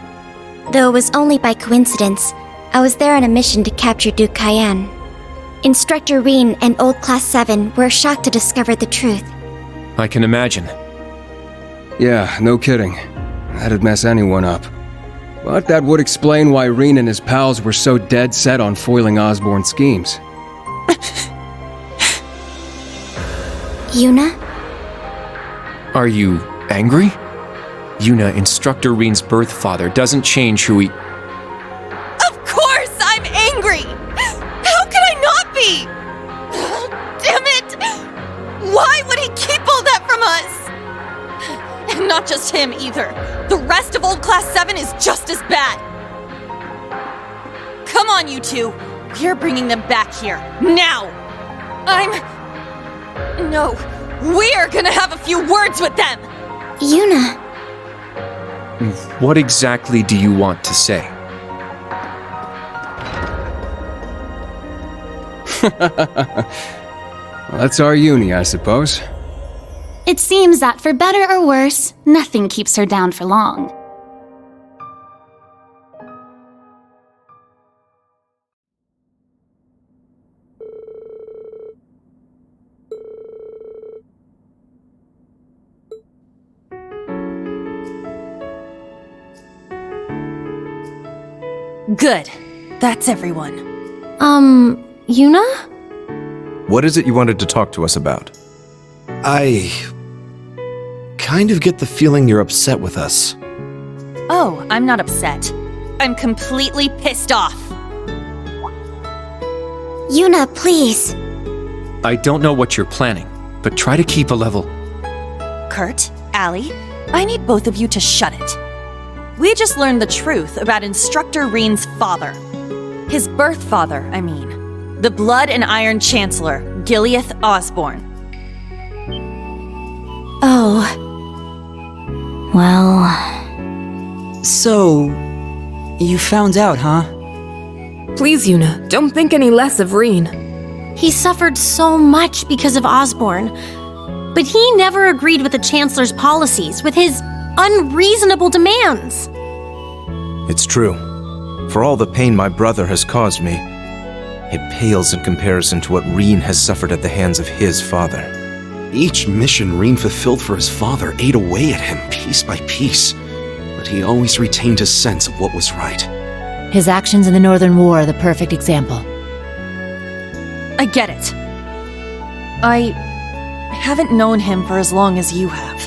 Though it was only by coincidence, I was there on a mission to capture Duke Cayenne. Instructor Rean and Old Class 7 were shocked to discover the truth. I can imagine. Yeah, no kidding. That'd mess anyone up. But that would explain why Rean and his pals were so dead set on foiling Osborne's schemes. Juna? Are you angry? Juna, Instructor Rean's birth father, doesn't change who he... Of course I'm angry! How could I not be? Damn it! Why would he keep all that from us? And not just him either. The rest of Old Class 7 is just as bad. Come on, you two. We're bringing them back here. Now! No. We're gonna have a few words with them! Juna. What exactly do you want to say? Well, that's our uni, I suppose. It seems that for better or worse, nothing keeps her down for long. Good. That's everyone. Juna? What is it you wanted to talk to us about? I kind of get the feeling you're upset with us. Oh, I'm not upset. I'm completely pissed off. Juna, please. I don't know what you're planning, but try to keep a level. Kurt, Allie, I need both of you to shut it. We just learned the truth about Instructor Rean's father. His birth father, I mean. The Blood and Iron Chancellor, Gileath Osborne. Oh. Well... So... you found out, huh? Please, Juna, don't think any less of Rean. He suffered so much because of Osborne, but he never agreed with the Chancellor's policies, with his unreasonable demands. It's true. For all the pain my brother has caused me, it pales in comparison to what Rean has suffered at the hands of his father. Each mission Rean fulfilled for his father ate away at him piece by piece, but he always retained his sense of what was right. His actions in the Northern War are the perfect example. I get it. I haven't known him for as long as you have.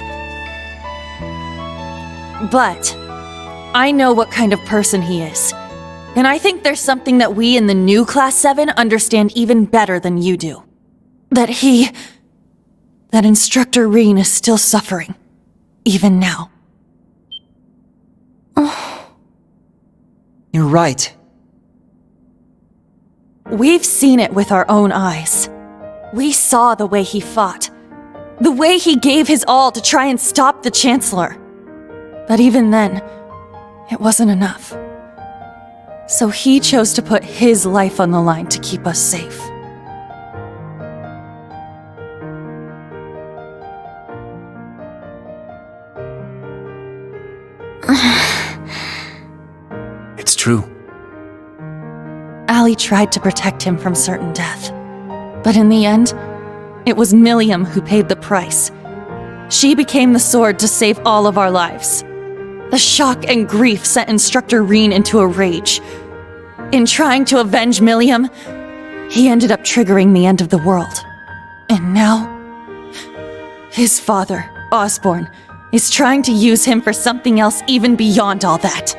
But I know what kind of person he is. And I think there's something that we in the new Class 7 understand even better than you do. That Instructor Rean is still suffering. even now. You're right. We've seen it with our own eyes. We saw the way he fought. The way he gave his all to try and stop the Chancellor. But even then, it wasn't enough. So he chose to put his life on the line to keep us safe. It's true. Allie tried to protect him from certain death. But in the end, it was Millium who paid the price. She became the sword to save all of our lives. The shock and grief sent Instructor Rean into a rage. In trying to avenge Millium, he ended up triggering the end of the world. And now, his father, Osborne, is trying to use him for something else even beyond all that.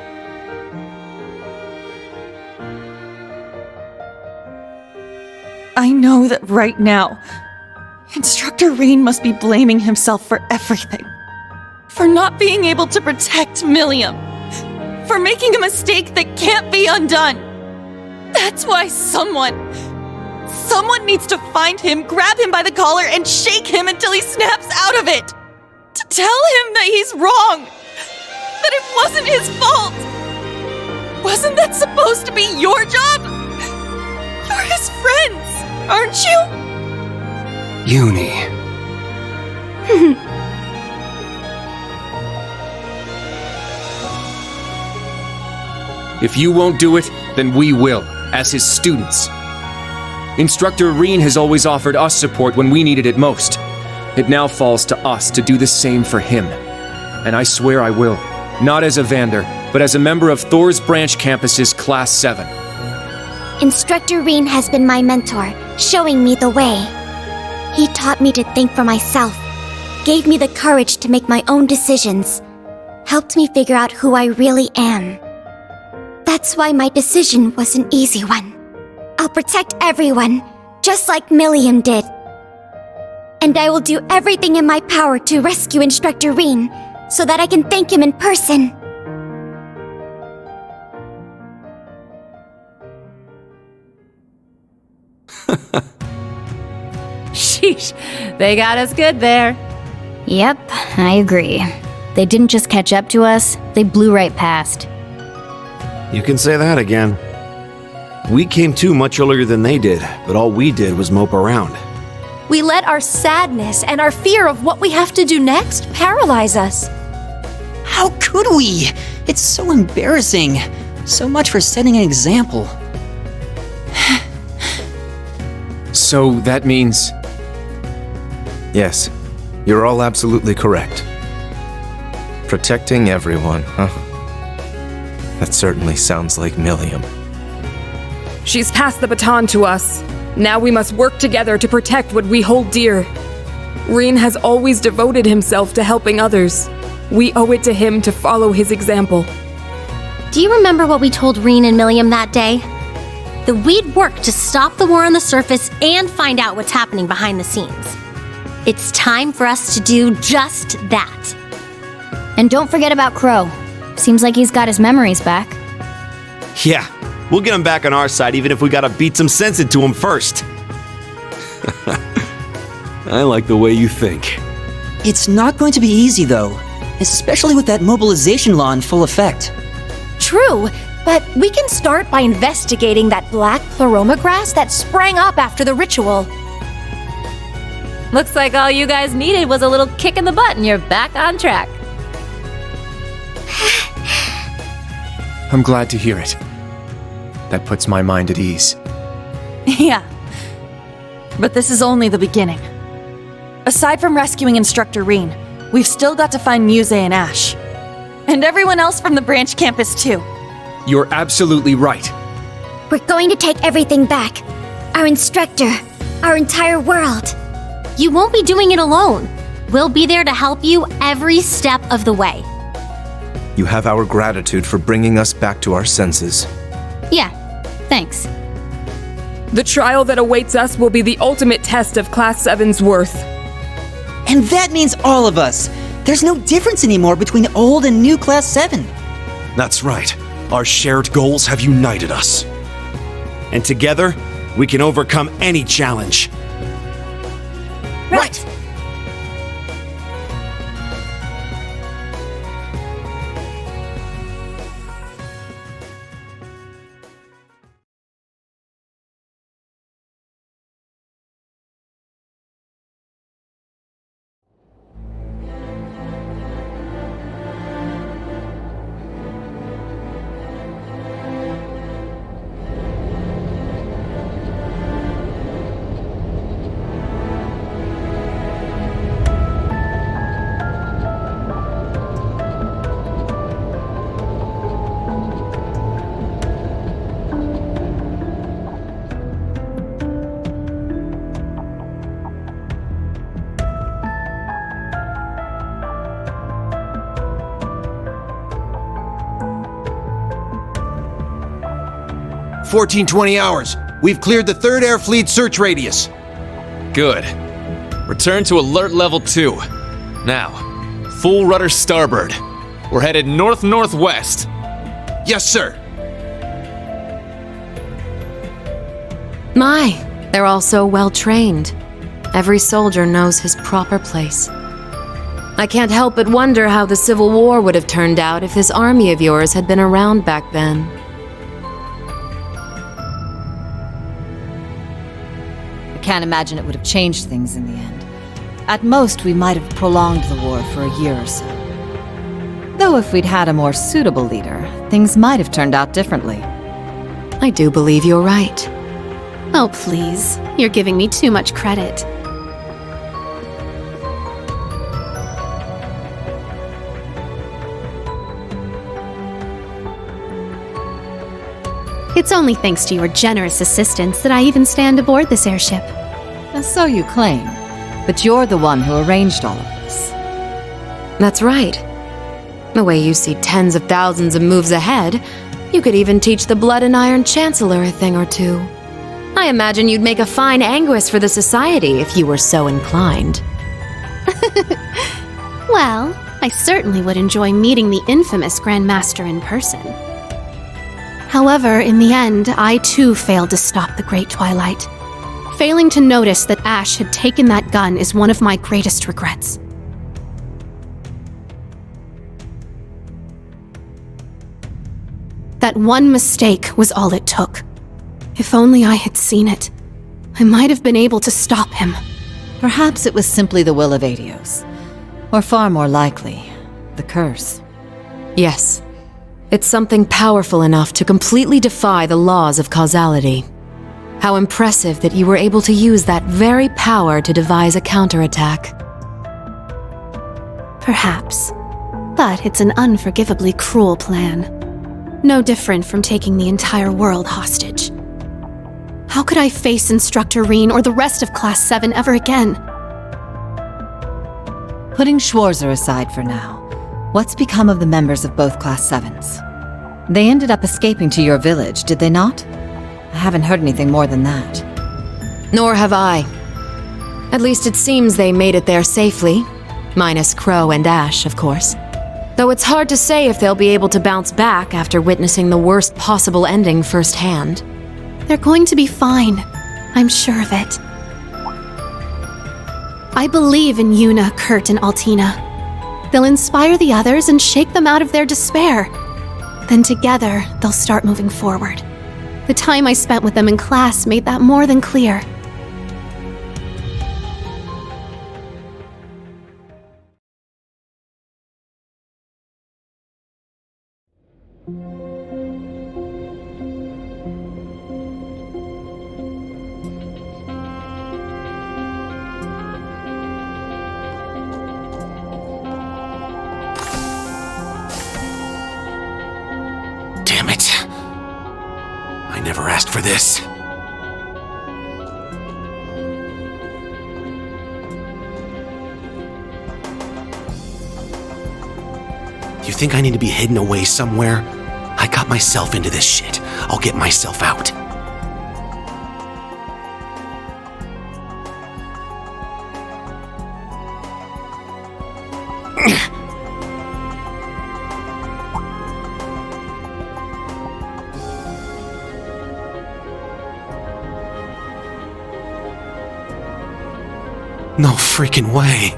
I know that right now, Instructor Rean must be blaming himself for everything. For not being able to protect Millium. For making a mistake that can't be undone. That's why someone needs to find him, grab him by the collar, and shake him until he snaps out of it. To tell him that he's wrong. That it wasn't his fault. Wasn't that supposed to be your job? You're his friends, aren't you? Uni. If you won't do it, then we will, as his students. Instructor Rean has always offered us support when we needed it most. It now falls to us to do the same for him. And I swear I will, not as a Vander, but as a member of Thor's Branch Campus's Class 7. Instructor Rean has been my mentor, showing me the way. He taught me to think for myself, gave me the courage to make my own decisions, helped me figure out who I really am. That's why my decision was an easy one. I'll protect everyone, just like Millium did. And I will do everything in my power to rescue Instructor Rean, so that I can thank him in person. Sheesh, they got us good there. Yep, I agree. They didn't just catch up to us, they blew right past. You can say that again. We came to much earlier than they did, but all we did was mope around. We let our sadness and our fear of what we have to do next paralyze us. How could we? It's so embarrassing. So much for setting an example. So that means... Yes, you're all absolutely correct. Protecting everyone, huh? That certainly sounds like Millium. She's passed the baton to us. Now we must work together to protect what we hold dear. Rean has always devoted himself to helping others. We owe it to him to follow his example. Do you remember what we told Rean and Millium that day? That we'd work to stop the war on the surface and find out what's happening behind the scenes. It's time for us to do just that. And don't forget about Crow. Seems like he's got his memories back. Yeah, we'll get him back on our side even if we gotta beat some sense into him first. I like the way you think. It's not going to be easy, though. Especially with that mobilization law in full effect. True, but we can start by investigating that black pleroma grass that sprang up after the ritual. Looks like all you guys needed was a little kick in the butt and you're back on track. I'm glad to hear it. That puts my mind at ease. Yeah. But this is only the beginning. Aside from rescuing Instructor Rean, we've still got to find Muse and Ash. And everyone else from the branch campus, too. You're absolutely right. We're going to take everything back. Our instructor, our entire world. You won't be doing it alone. We'll be there to help you every step of the way. You have our gratitude for bringing us back to our senses. Yeah, thanks. The trial that awaits us will be the ultimate test of Class 7's worth. And that means all of us. There's no difference anymore between old and new Class 7. That's right. Our shared goals have united us. And together, we can overcome any challenge. Right! "1420 hours. We've cleared the 3rd Air Fleet search radius." Good. Return to alert level 2. Now, full rudder starboard. We're headed north-northwest. Yes, sir. My, they're all so well trained. Every soldier knows his proper place. I can't help but wonder how the Civil War would have turned out if this army of yours had been around back then. Can't imagine it would have changed things in the end. At most, we might have prolonged the war for a year or so. Though if we'd had a more suitable leader, things might have turned out differently. I do believe you're right. Oh, please. You're giving me too much credit. It's only thanks to your generous assistance that I even stand aboard this airship. So you claim, but you're the one who arranged all of this. That's right. The way you see tens of thousands of moves ahead, you could even teach the Blood and Iron Chancellor a thing or two. I imagine you'd make a fine Anguis for the Society if you were so inclined. Well, I certainly would enjoy meeting the infamous Grand Master in person. However, in the end, I too failed to stop the Great Twilight. Failing to notice that Ash had taken that gun is one of my greatest regrets. That one mistake was all it took. If only I had seen it, I might have been able to stop him. Perhaps it was simply the will of Adios. Or far more likely, the curse. Yes. It's something powerful enough to completely defy the laws of causality. How impressive that you were able to use that very power to devise a counterattack. Perhaps. But it's an unforgivably cruel plan. No different from taking the entire world hostage. How could I face Instructor Rean or the rest of Class 7 ever again? Putting Schwarzer aside for now, what's become of the members of both Class 7s? They ended up escaping to your village, did they not? I haven't heard anything more than that. Nor have I. At least it seems they made it there safely. Minus Crow and Ash, of course. Though it's hard to say if they'll be able to bounce back after witnessing the worst possible ending firsthand. They're going to be fine. I'm sure of it. I believe in Juna, Kurt, and Altina. They'll inspire the others and shake them out of their despair. Then together, they'll start moving forward. The time I spent with them in class made that more than clear. Damn it. I never asked for this. You think I need to be hidden away somewhere? I got myself into this shit. I'll get myself out. No freaking way.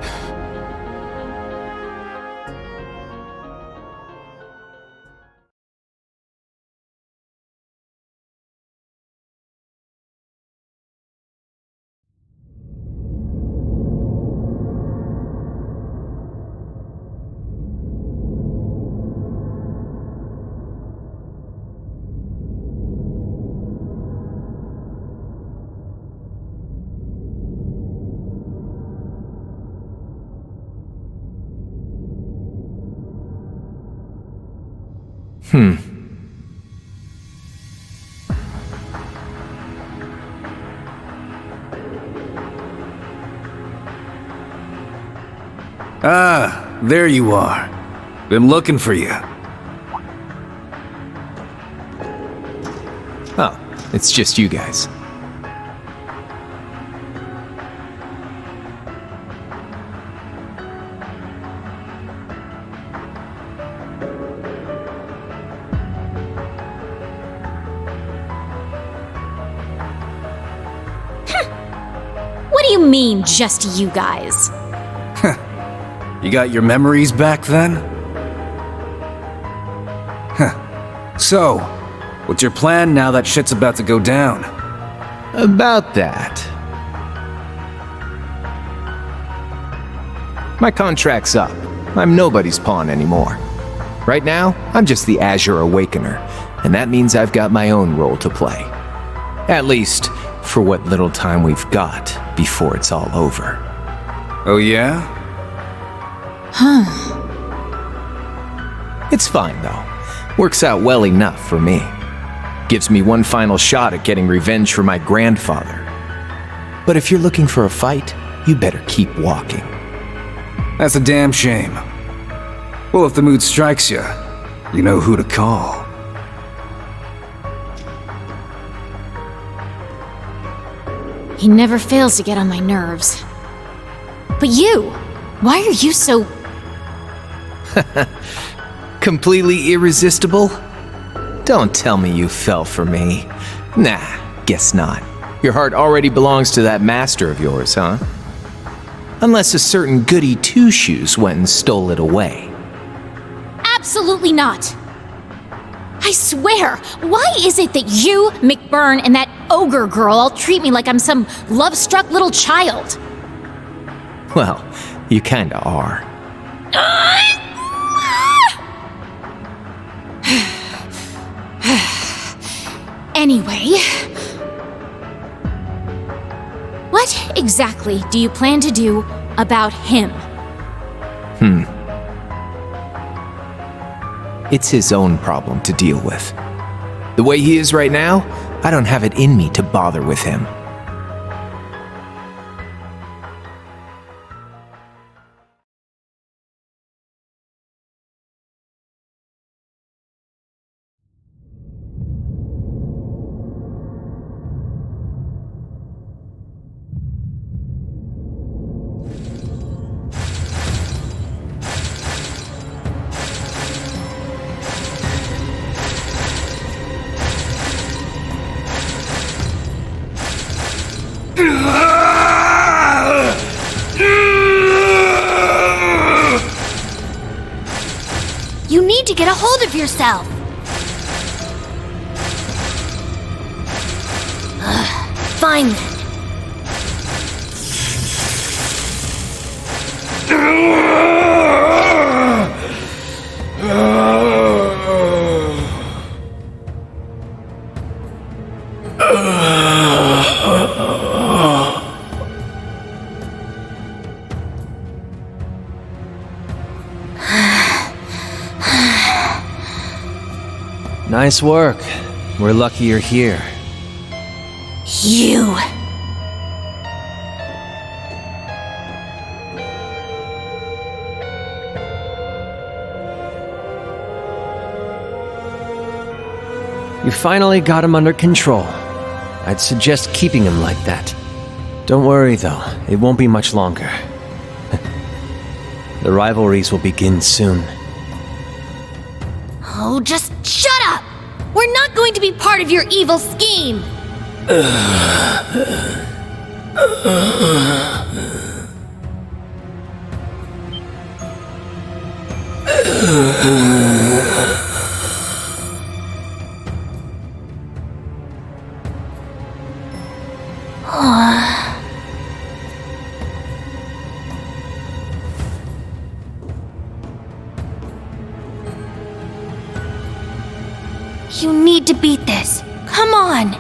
Ah, there you are. Been looking for you. Oh, it's just you guys. What do you mean, just you guys? You got your memories back then? So, what's your plan now that shit's about to go down? About that. My contract's up. I'm nobody's pawn anymore. Right now, I'm just the Azure Awakener, and that means I've got my own role to play. At least, for what little time we've got before it's all over. Oh yeah? It's fine, though. Works out well enough for me. Gives me one final shot at getting revenge for my grandfather. But if you're looking for a fight, you better keep walking. That's a damn shame. Well, if the mood strikes you, you know who to call. He never fails to get on my nerves. But you, why are you so... Completely irresistible? Don't tell me you fell for me. Nah, guess not. Your heart already belongs to that master of yours, huh? Unless a certain goody two-shoes went and stole it away. Absolutely not! I swear, why is it that you, McBurn, and that ogre girl all treat me like I'm some love-struck little child? Well, you kinda are. Anyway... What exactly do you plan to do about him? It's his own problem to deal with. The way he is right now, I don't have it in me to bother with him. You need to get a hold of yourself! Fine then. Nice work. We're lucky you're here. You... You finally got him under control. I'd suggest keeping him like that. Don't worry, though. It won't be much longer. The rivalries will begin soon. Oh, just shut up! We're not going to be part of your evil scheme! You need to beat this. Come on.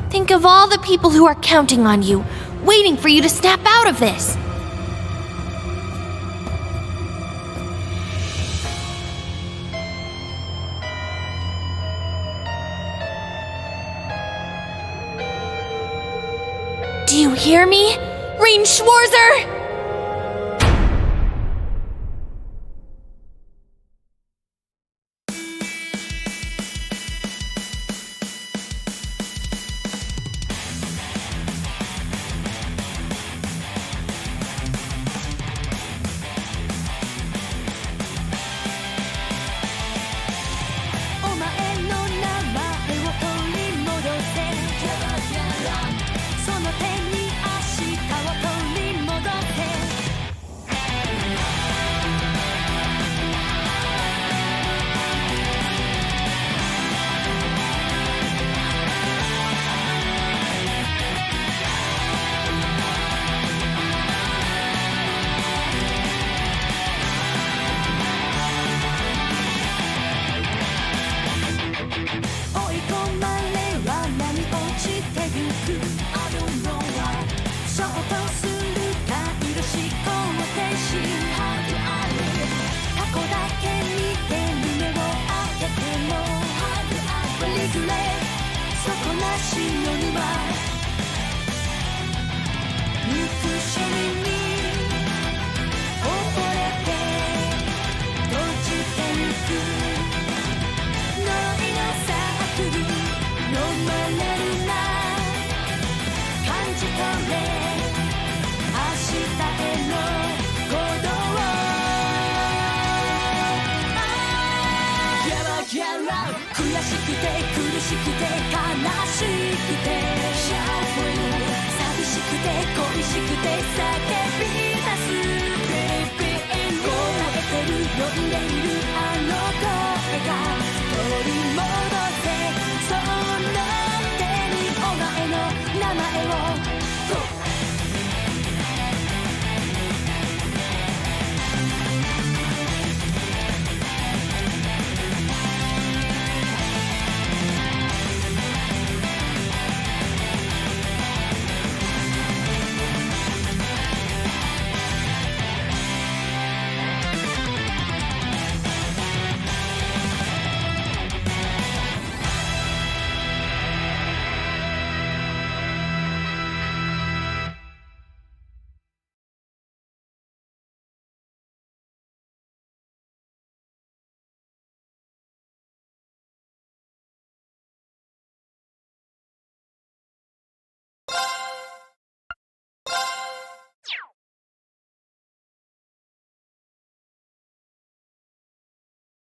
Think of all the people who are counting on you, waiting for you to snap out of this. Do you hear me? Rean Schwarzer!その手にお前の名前を